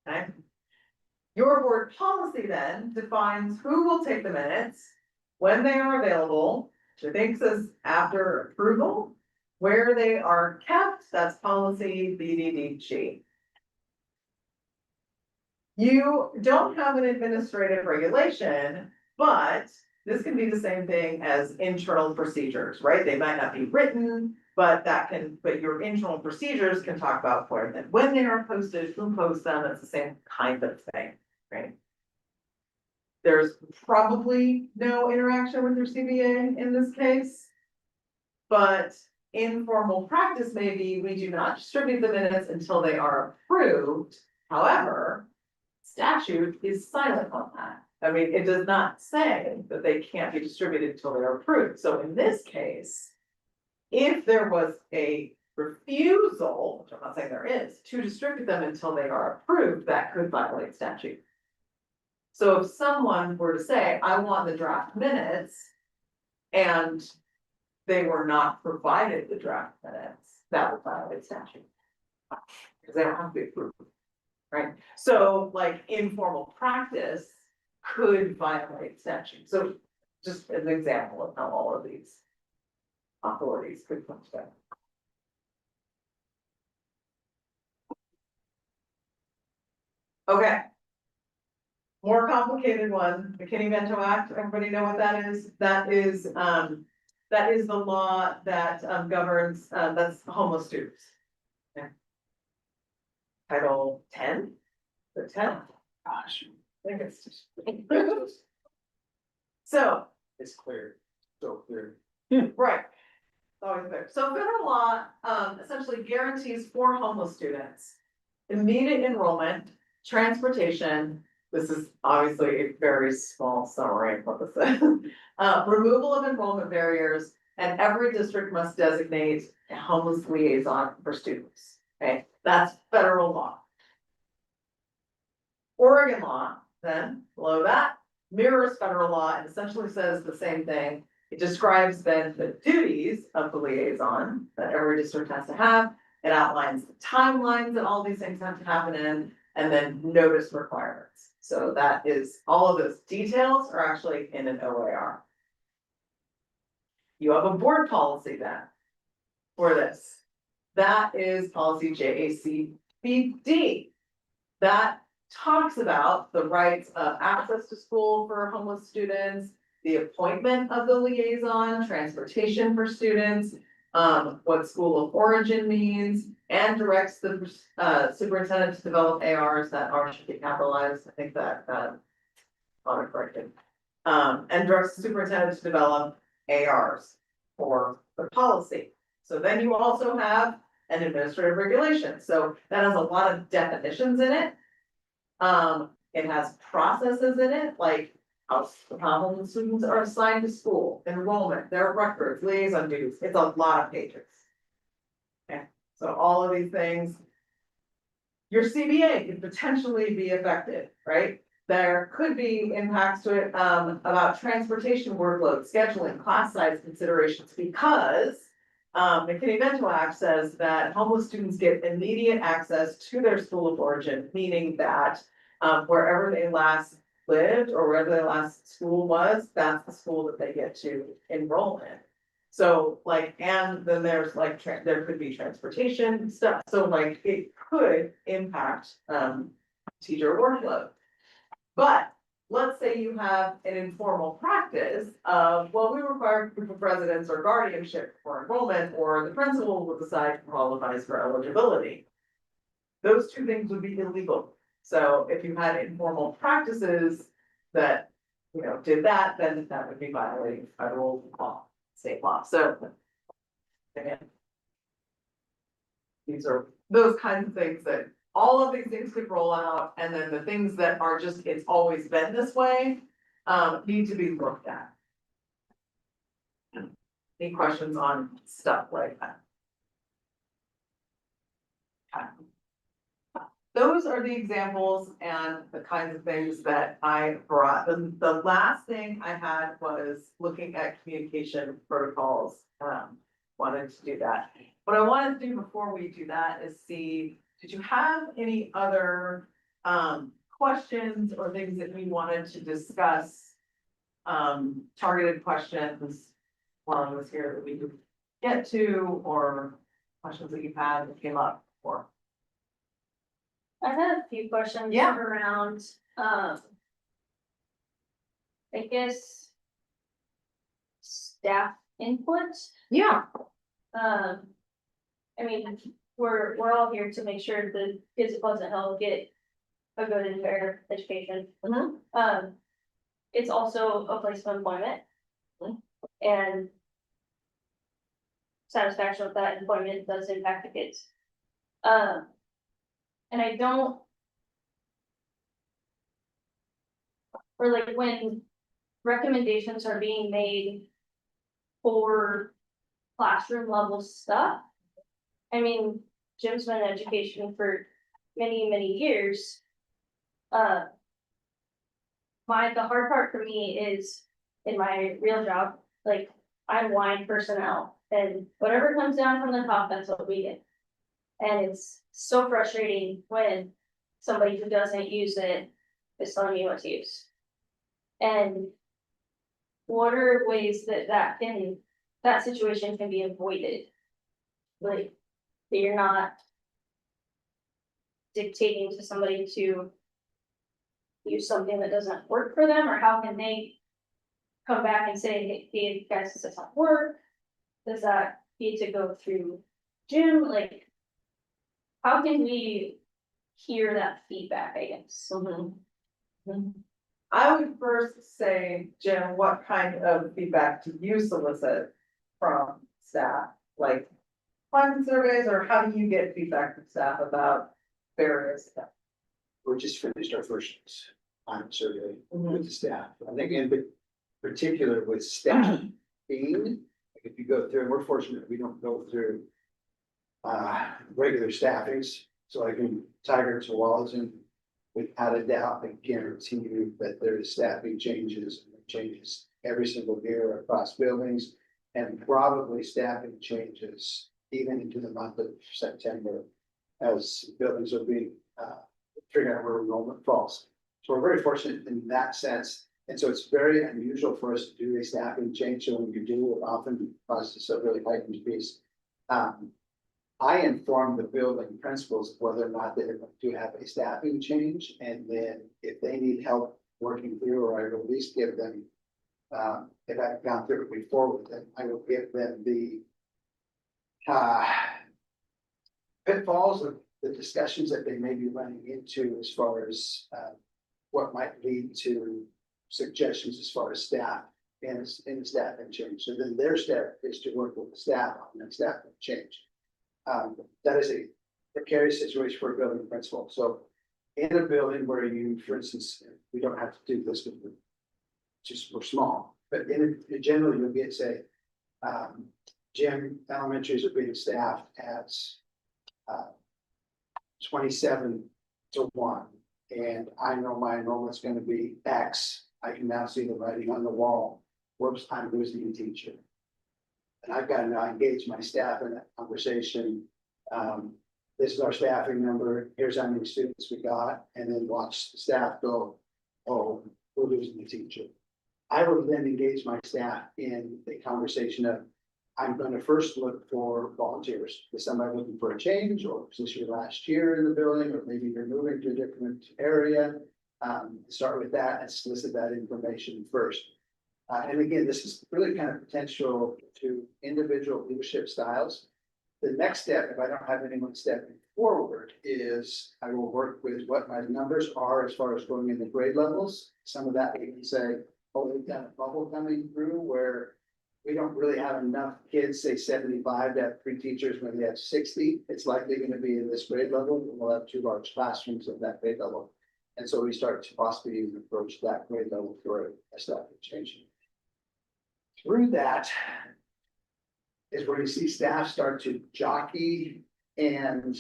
Okay. Your board policy then defines who will take the minutes, when they are available, which I think says after approval, where they are kept, that's policy BDDG. You don't have an administrative regulation, but this can be the same thing as internal procedures, right? They might not be written, but but your internal procedures can talk about when they are posted, who posts them, it's the same kind of thing, right? There's probably no interaction with your CBA in this case. But informal practice, maybe we do not distribute the minutes until they are approved. However, statute is silent on that. I mean, it does not say that they can't be distributed until they are approved. So in this case, if there was a refusal, which I'm not saying there is, to distribute them until they are approved, that could violate statute. So if someone were to say, I want the draft minutes, and they were not provided the draft minutes, that would violate statute. Because they don't have to be approved. Right, so like informal practice could violate statute, so just an example of how all of these authorities could come together. Okay. More complicated one, McKinney-Vento Act, everybody know what that is? That is the law that governs, that's homeless students. Title 10, the 10th, gosh, I think it's just. So, It's clear, so clear. right, it's always clear. So federal law, essentially guarantees for homeless students immediate enrollment, transportation. This is obviously a very small summary of what this is. Removal of enrollment barriers, and every district must designate a homeless liaison for students. Okay, that's federal law. Oregon law, then below that, mirrors federal law and essentially says the same thing. It describes then the duties of the liaison that every district has to have. It outlines the timelines that all these things have to happen in, and then notice requirements. So that is, all of those details are actually in an OAR. You have a board policy then for this. That is policy JACBD. That talks about the rights of access to school for homeless students, the appointment of the liaison, transportation for students, what school of origin means, and directs the superintendent to develop ARs. That R should be capitalized. I think that autocorrected. And directs the superintendent to develop ARs for the policy. So then you also have an administrative regulation. So that has a lot of definitions in it. It has processes in it, like how homeless students are assigned to school, enrollment, their records, liaison duties. It's a lot of pages. Okay, so all of these things your CBA could potentially be affected, right? There could be impacts to it, about transportation workload, scheduling, class size considerations, because the McKinney-Vento Act says that homeless students get immediate access to their school of origin, meaning that wherever they last lived or wherever their last school was, that's the school that they get to enroll in. So like, and then there's like, there could be transportation stuff, so like, it could impact teacher workload. But let's say you have an informal practice of, well, we require proof of residence or guardianship for enrollment, or the principal will decide who qualifies for eligibility. Those two things would be illegal. So if you had informal practices that, you know, did that, then that would be violating federal law, state law, so. Again. These are those kinds of things that, all of these things could roll out, and then the things that are just, it's always been this way, need to be looked at. Any questions on stuff like that? Okay. Those are the examples and the kinds of things that I brought. The last thing I had was looking at communication protocols. Wanted to do that. What I wanted to do before we do that is see, did you have any other questions or things that we wanted to discuss? Targeted questions while I was here that we could get to, or questions that you had that came up for? I had a few questions Yeah. around, I guess. Staff input. Yeah. I mean, we're all here to make sure the kids at Pleasant Hill get a good and fair education. It's also a place of employment. And satisfaction with that employment does impact the kids. And I don't. Or like when recommendations are being made for classroom level stuff. I mean, Jim's been in education for many, many years. The hard part for me is in my real job, like I'm line personnel, and whatever comes down from the top, that's what we get. And it's so frustrating when somebody who doesn't use it is telling me what to use. And what are ways that situation can be avoided? Like, that you're not dictating to somebody to use something that doesn't work for them, or how can they come back and say, hey, guys, this doesn't work? Does that need to go through Jim? Like, how can we hear that feedback, I guess? I would first say, Jim, what kind of feedback do you solicit from staff? Like climate surveys, or how do you get feedback from staff about various stuff? We just finished our first climate survey with the staff. I think in particular with staff being, like if you go through, and we're fortunate, we don't go through regular staffings. So like in Tiger to Walton, without a doubt, I guarantee you that there is staffing changes every single year across buildings, and probably staffing changes even into the month of September as buildings are being figuring out where enrollment falls. So we're very fortunate in that sense. And so it's very unusual for us to do a staffing change. So when you do, it often causes a really heightened piece. I inform the building principals whether or not they're going to have a staffing change, and then if they need help working through, or I will at least give them, if I've gone through it before with them, I will give them the pitfalls of the discussions that they may be running into as far as what might lead to suggestions as far as staff and staffing change. So then their step is to work with the staff on that staffing change. That is a precarious situation for a building principal. So in a building where you, for instance, we don't have to do this with the, just we're small, but in generally you'll get, say, Jim, elementaries are being staffed as 27-1. And I know my enrollment's gonna be X, I can now see the writing on the wall, whoops, I'm losing a teacher. And I've got to now engage my staff in that conversation. This is our staffing number, here's how many students we got, and then watch the staff go, oh, we're losing a teacher. I will then engage my staff in a conversation of, I'm gonna first look for volunteers. Is somebody looking for a change, or is this your last year in the building, or maybe you're moving to a different area? Start with that and solicit that information first. And again, this is really kind of potential to individual leadership styles. The next step, if I don't have anyone stepping forward, is I will work with what my numbers are as far as going in the grade levels. Some of that we can say, oh, we've got a bubble coming through where we don't really have enough kids, say 75, to have 3 teachers when we have 60. It's likely going to be in this grade level. We'll have 2 large classrooms of that grade level. And so we start to possibly even approach that grade level for a staff change. Through that is where you see staff start to jockey and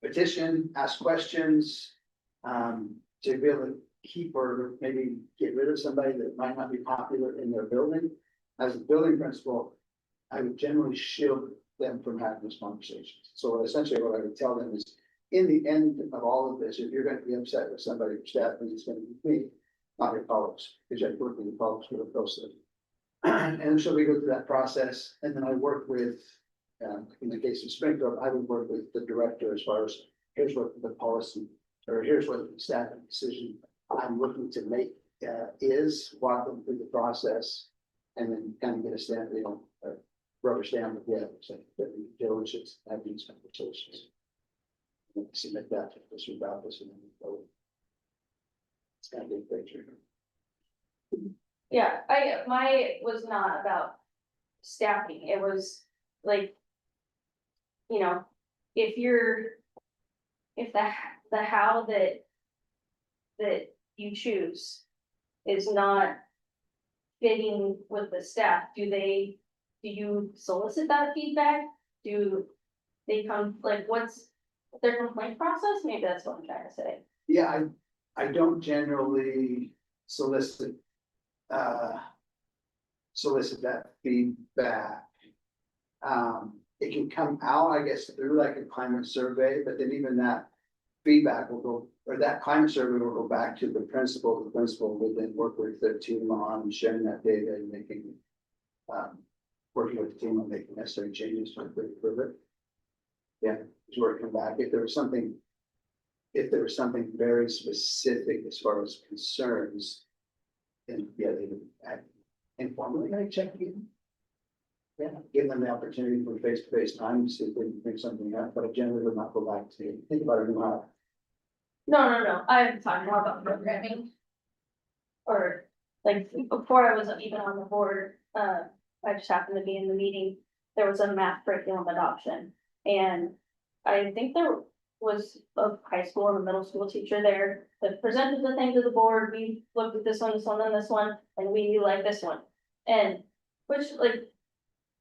petition, ask questions, to be able to keep or maybe get rid of somebody that might not be popular in their building. As a building principal, I would generally shield them from having those conversations. So essentially what I would tell them is, in the end of all of this, if you're going to be upset with somebody or staff, then it's going to be me, not your colleagues, because I work with your colleagues really closely. And so we go through that process, and then I work with, in the case of Springfield, I would work with the director as far as, here's what the policy, or here's what the staff decision I'm looking to make is, walk them through the process, and then kind of get a stamp, a rubber stamp of the so that we diligence have these conversations. And submit that to this about this, and then we go. It's kind of a big picture. Yeah, my was not about staffing, it was like, you know, if the how that you choose is not fitting with the staff, do you solicit that feedback? Do they come, like, what's their complaint process? Maybe that's what I'm trying to say. Yeah, I don't generally solicit that feedback. It can come out, I guess, through like a climate survey, but then even that feedback will go, or that climate survey will go back to the principal. The principal will then work with their team on sharing that data and making, working with the team on making necessary changes to improve it. Yeah, it's working back. If there was something very specific as far as concerns, then yeah, they would act informally, I check in. Yeah, give them the opportunity for face-to-face time to see if they can pick something up, but I generally would not go back to think about it in my. No, I'm talking more about programming. Or like before I was even on the board, I just happened to be in the meeting, there was a math curriculum adoption. And I think there was a high school and a middle school teacher there that presented the thing to the board. We looked at this one, and this one, and we like this one. And which, like,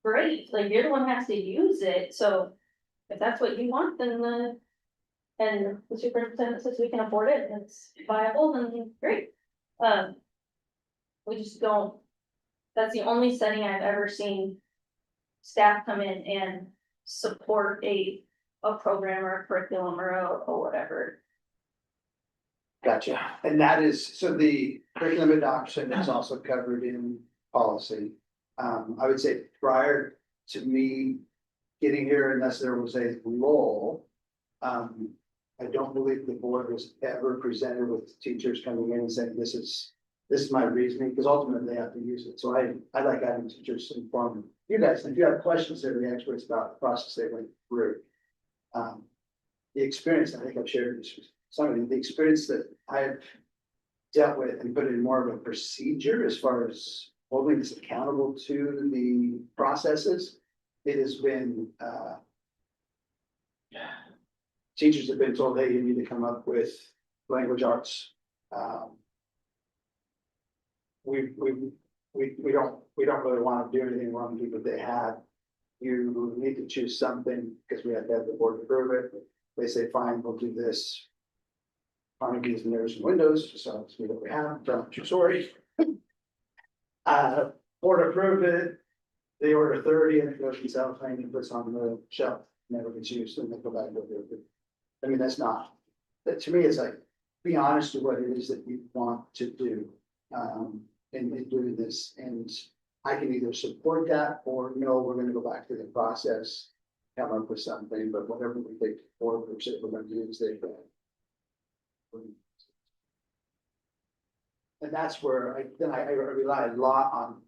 great, like, you're the one who has to use it, so if that's what you want, then and the superintendent says we can afford it and it's viable, then great. We just don't, that's the only setting I've ever seen staff come in and support a program or a curriculum or whatever. Gotcha, and that is, so the curriculum adoption is also covered in policy. I would say prior to me getting here, unless there was a lull, I don't believe the board was ever presented with teachers coming in and saying, this is my reasoning, because ultimately they have to use it. So I like having teachers inform you guys, and if you have questions, they're the experts about the process they went through. The experience, I think I've shared this with somebody, the experience that I've dealt with and put in more of a procedure as far as holding us accountable to the processes, it has been, teachers have been told, hey, you need to come up with language arts. We don't really want to do anything wrong with what they have. You need to choose something because we have to have the board approve it. they say, fine, we'll do this. Carnegie's and there's some windows, so that's what we have, true story. Board approved it, they order 30 and it goes in cellophane and puts on the shelf, never gets used, and they go back and go do it. I mean, that's not, that to me is like, be honest with what it is that you want to do. In doing this, and I can either support that or no, we're gonna go back to the process. Come up with something, but whatever we think forward, we're gonna use it. And that's where I rely a lot on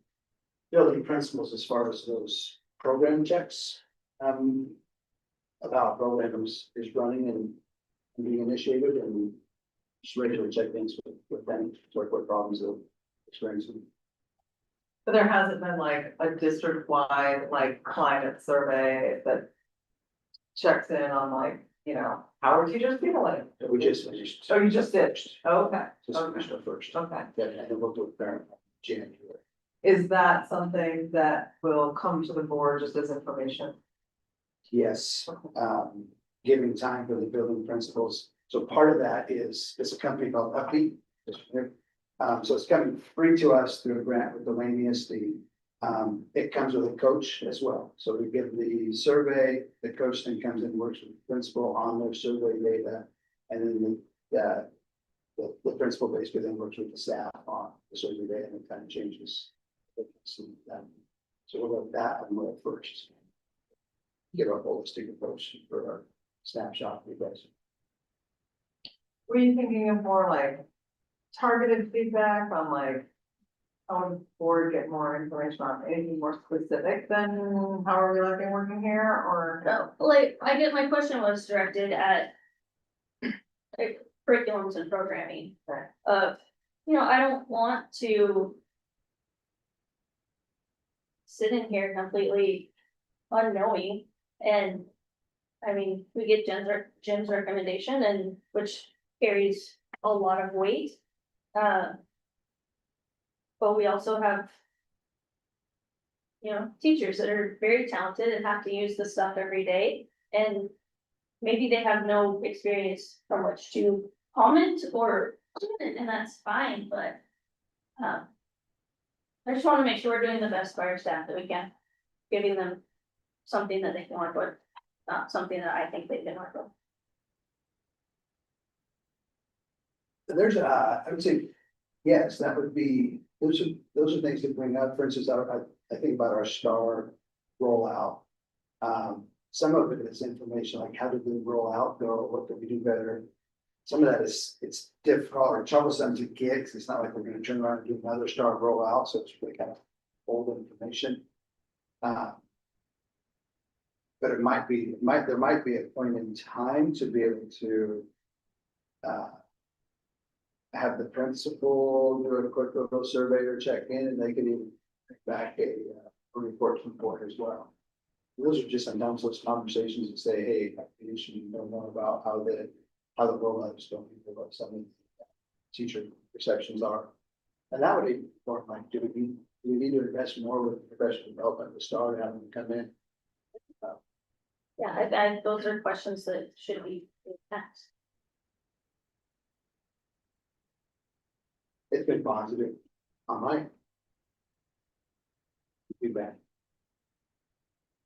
building principles as far as those program checks. About programs is running and being initiated and just regular check-ins with them, what problems they're experiencing. But there hasn't been like a district-wide like climate survey that checks in on like, you know, how are teachers feeling? We just. Oh, you just did? Okay, Just finished our first. okay. Yeah, and then we'll do it there in January. Is that something that will come to the board just as information? Yes, giving time for the building principals. So part of that is, it's a company called Upbeat. So it's coming free to us through a grant with Delanius. It comes with a coach as well. So we give the survey, the coach then comes in and works with the principal on their survey data. And then the principal basically then works with the staff on the survey data and it kind of changes. So we'll let that and we'll first. Get our holistic approach for our snapshot, you guys. Were you thinking of more like targeted feedback on like, how would the board get more information on anything more specific than how are we liking working here or? No, like, I guess my question was directed at like curriculums and programming. Right. You know, I don't want to sit in here completely unknowing and, I mean, we get Jim's recommendation and which carries a lot of weight. But we also have, you know, teachers that are very talented and have to use the stuff every day. And maybe they have no experience from which to comment or, and that's fine, but I just wanna make sure we're doing the best by our staff that we can, giving them something that they can work with, not something that I think they can work with. There's I would say, yes, that would be, those are things to bring up. For instance, I think about our STAR rollout. Some of it is information like how did the rollout go? What could we do better? Some of that is, it's difficult or troublesome to get, because it's not like we're gonna turn around and do another STAR rollout, so it's really kind of old information. But it might be, there might be a point in time to be able to have the principal do a quick little survey or check in, and they can even bring back a report from board as well. Those are just sometimes those conversations that say, hey, you should know more about how the rollout is going, what some of the teacher perceptions are. And that would be more like, do we need to invest more with professional development to start having them come in? Yeah, those are questions that should be asked. It's been positive on my feedback.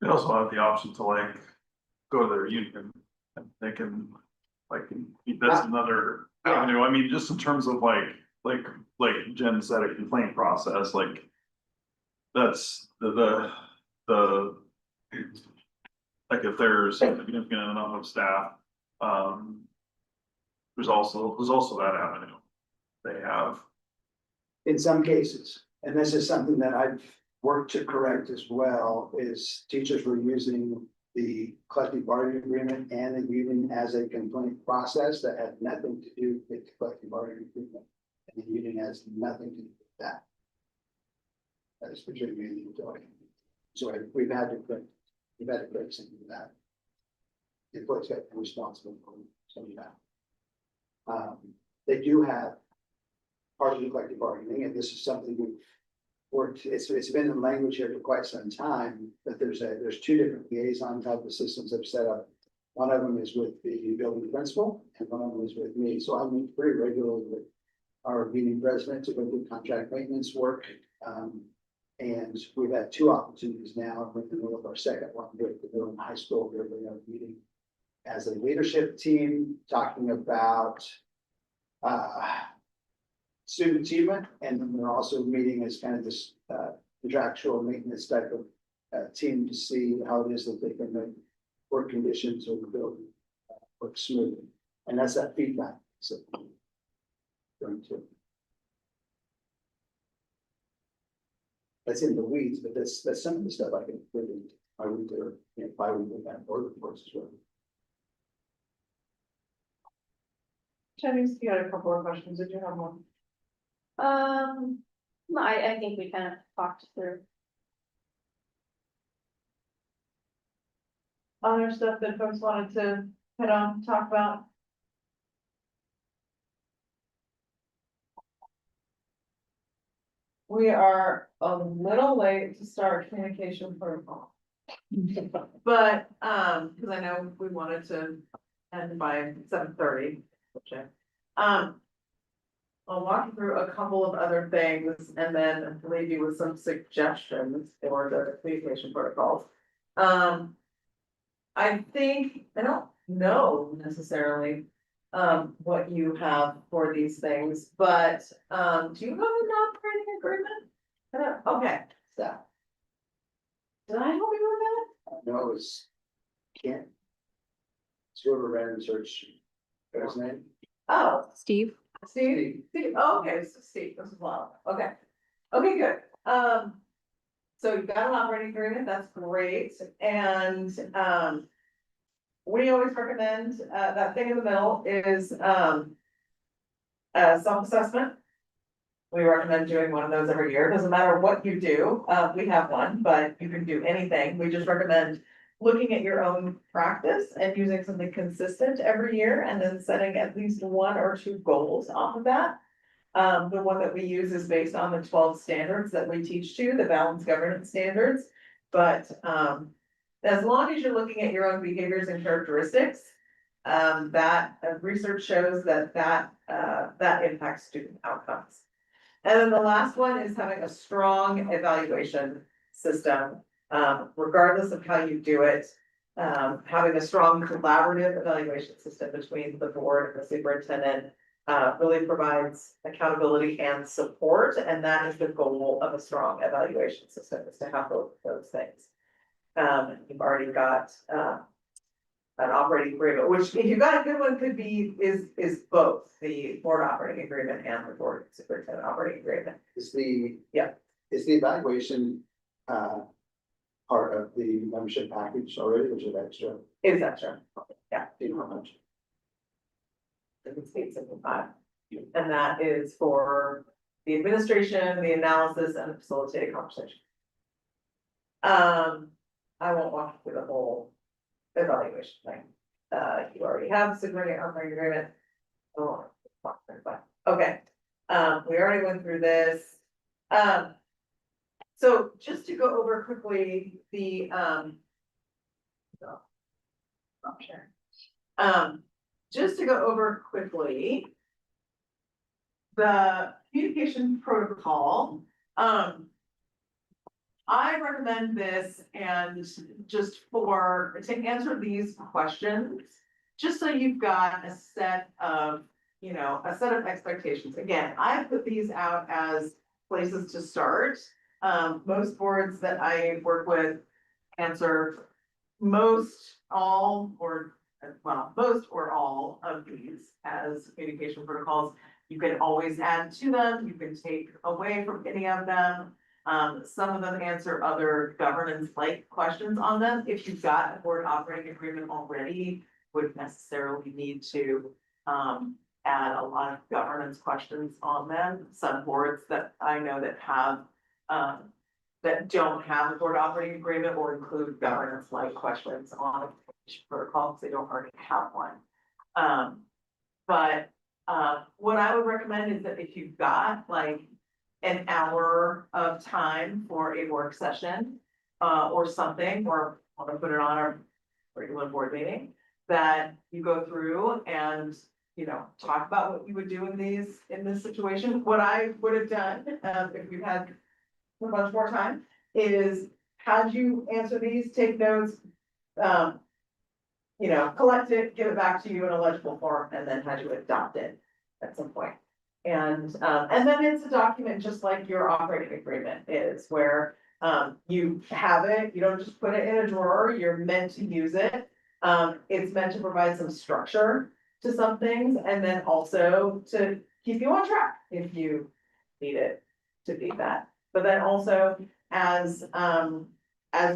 They also have the option to like go to their union and they can like, that's another avenue. I mean, just in terms of like Jen said, a complaint process, like. That's the like if there's significant enough of staff, there's also that avenue they have. In some cases, and this is something that I've worked to correct as well, is teachers were using the collective bargaining agreement and the union as a complaint process that had nothing to do with the collective bargaining agreement. And the union has nothing to do with that. That is between me and the employee. So we've had to correct something of that. The employee's got to be responsible for some of that. They do have part of the collective bargaining, and this is something we've worked, it's been in language here for quite some time, but there's two different liaison type of systems that are set up. One of them is with the building principal and one of them is with me. So I meet pretty regularly with our meeting president to go do contract maintenance work. And we've had two opportunities now. We're in the middle of our second one with the middle and high school. We're going to have a meeting as a leadership team talking about student achievement. And then we're also meeting as kind of this contractual maintenance type of team to see how it is that they can make work conditions of the building work smoothly. And that's that feedback. So going to. That's in the weeds, but that's some of the stuff I can put in. I would do, I would do that board reports as well. Chinese, you had a couple of questions. Did you have one? No, I think we kind of talked through. Other stuff that folks wanted to hit on, talk about? We are a little late to start communication protocol. But, cause I know we wanted to end by 7:30. I'll walk you through a couple of other things and then leave you with some suggestions for the communication protocols. I think, I don't know necessarily, what you have for these things, but, do you have an operating agreement? Okay, so. Did I help you with No, it's can't. It's whoever ran the search. What's his name? that? Oh, Steve? Steve, oh, okay, so Steve, this is wild, okay. Okay, good, so you've got an operating agreement, that's great, and, we always recommend, that thing in the middle is, a self-assessment. We recommend doing one of those every year, doesn't matter what you do, we have one, but you can do anything, we just recommend looking at your own practice and using something consistent every year and then setting at least one or two goals off of that. The one that we use is based on the 12 standards that we teach to, the balanced governance standards. But as long as you're looking at your own behaviors and characteristics, that research shows that impacts student outcomes. And then the last one is having a strong evaluation system. Regardless of how you do it, having a strong collaborative evaluation system between the board and the superintendent really provides accountability and support, and that is the goal of a strong evaluation system, is to have both of those things. You've already got an operating agreement, which if you've got a good one, could be, is both the board operating agreement and the board superintendent operating agreement. Is the. Yeah. Is the evaluation part of the membership package already, which is extra? Is that true? Yeah. Do you know how much? It's 875. And that is for the administration, the analysis, and the facilitated conversation. I won't walk you through the whole evaluation thing. You already have superintendent operating agreement. Oh, okay, we already went through this. So just to go over quickly, the just to go over quickly. The communication protocol, I recommend this and just to answer these questions, just so you've got a set of, a set of expectations. Again, I put these out as places to start. Most boards that I work with answer most or all of these as communication protocols. You can always add to them, you can take away from any of them. Some of them answer other governance-like questions on them. If you've got a board operating agreement already, wouldn't necessarily need to add a lot of governance questions on them. Some boards that I know that have that don't have a board operating agreement or include governance-like questions on a protocol because they don't already have one. But what I would recommend is that if you've got like an hour of time for a work session or something, or want to put it on our regular board meeting, that you go through and, you know, talk about what you would do in this situation. What I would have done, if you had a bunch more time, is had you answer these, take notes, um, you know, collect it, give it back to you in a legible form, and then had you adopt it at some point. And then it's a document just like your operating agreement is, where you have it, you don't just put it in a drawer, you're meant to use it. It's meant to provide some structure to some things, and then also to keep you on track if you need it to be that. But then also as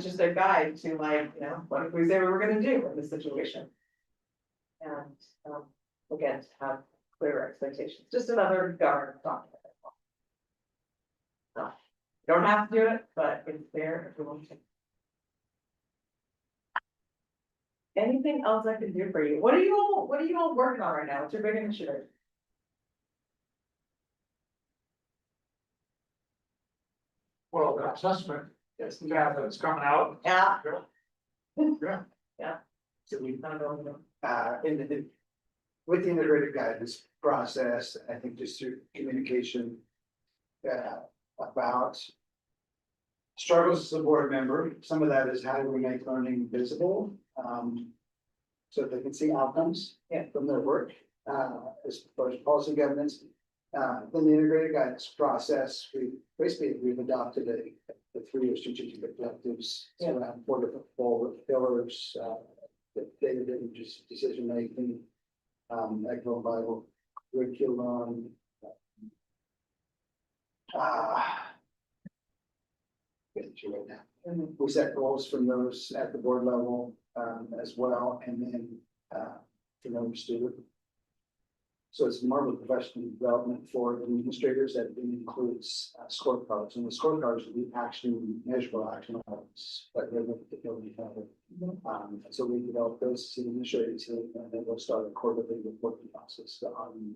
just a guide to, like, you know, what if we say we were gonna do in this situation? And, again, to have clear expectations, just another governance document. So, you don't have to do it, but it's there if you want to. Anything else I can do for you? What are you all working on right now? What's your big initiative? Well, the assessment, it's the data that's coming out. Yeah. Yeah. Yeah. So we, I don't know. with the integrated guidance process, I think just through communication. About. Struggles as a board member, some of that is how do we make learning visible, so they can see outcomes from their work, as far as policy governance. Then the integrated guidance process, we've adopted the 3-year strategic objectives, around 4 different pillars, data-driven decision making, economic Bible curriculum. Get to right now. We set goals from those at the board level, as well, and then, for student. So it's more of a professional development for administrators that includes scorecards, and the scorecards will be actually measurable action items, but they're not particularly covered. So we develop those as an administrative team, and then we'll start a quarterly reporting process on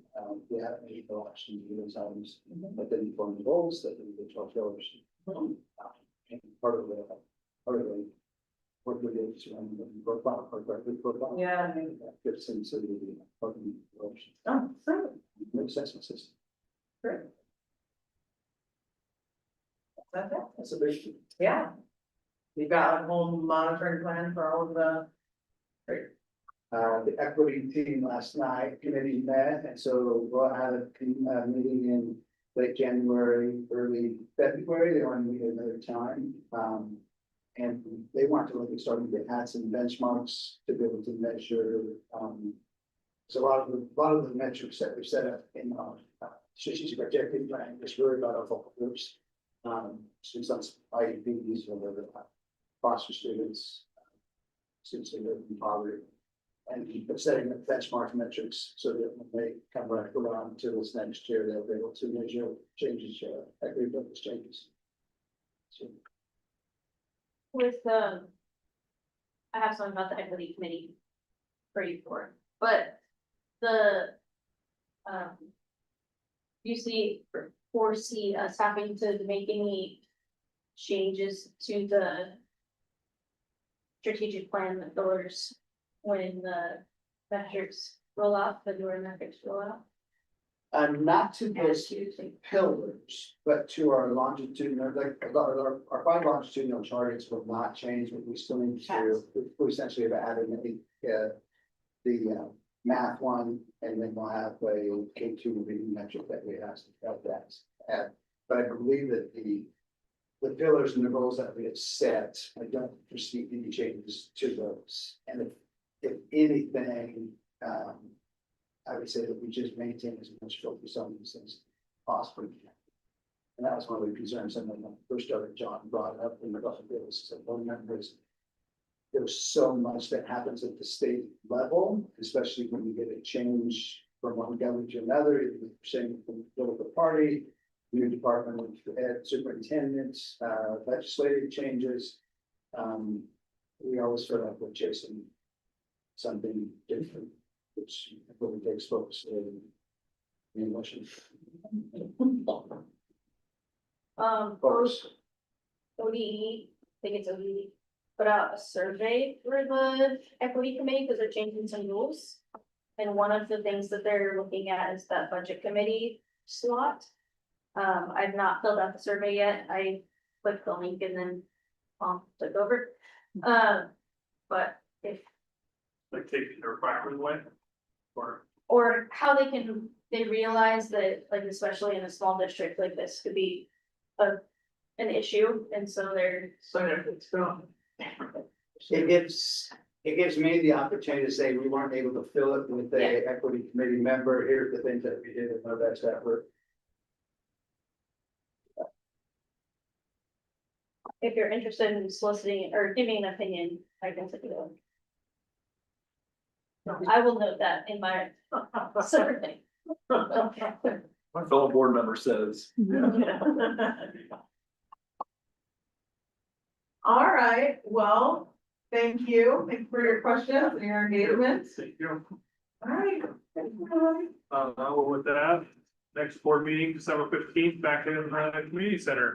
the measurable action those items, but then inform the goals that individual pillars. And part of the work we did is around the profile. Yeah. Fits into the Oh, so, assessment system. great. That's it. That's a big. Yeah. You've got a whole monitoring plan for all of the. The equity team last night, committee met, and so we'll have a meeting in late January, early February. They want to meet another time. And they want to look at starting to add some benchmarks to be able to measure. So a lot of the metrics that we've set up in our strategic objective plan is really about our focal groups. Students on IEPs, or the foster students, students who live in poverty. And setting up benchmark metrics so that when they come back around to this next year, they'll be able to measure changes, equity focus changes. So, With I have something about the equity committee for you for, but foresee us having to make any changes to the strategic plan that goes when the metrics roll out, the newer metrics roll out. not to those pillars, but to our longitudinal, like our 5 longitudinal targets will not change, but we still need to, we essentially have added the math one, and then we'll have a K2 reading metric that we have to add. But I believe that the pillars and the goals that we have set, I don't foresee any changes to those. And if anything, I would say that we just maintain as much focus on these things as possible. And that was one of the concerns, and when I first started, John brought it up in the Buffalo Bills, so one member is. There's so much that happens at the state level, especially when you get a change from one government to another, either saying from the political party, new department of ed, superintendents, legislative changes. We always feel like we're chasing something different, which really takes focus in the emotion. ODE, I think it's ODE, put out a survey for the equity committee because they're changing some rules. And one of the things that they're looking at is that budget committee slot. I've not filled out the survey yet. I clicked the link and then took over. But if, Like taking the requirement away? Or, or how they realize that, like, especially in a small district like this could be an issue, and so they're. It's gone. It gives me the opportunity to say, we weren't able to fill it with Yeah. a equity committee member, here's the things that we did, and how that's that work. If you're interested in soliciting or giving an opinion, I can take it on. I will note that in my survey. My fellow board member says. All right, well, thank you for your questions and your engagement. thank you. All right. Thank you. Well, with that, next board meeting, December 15th, back in the community center.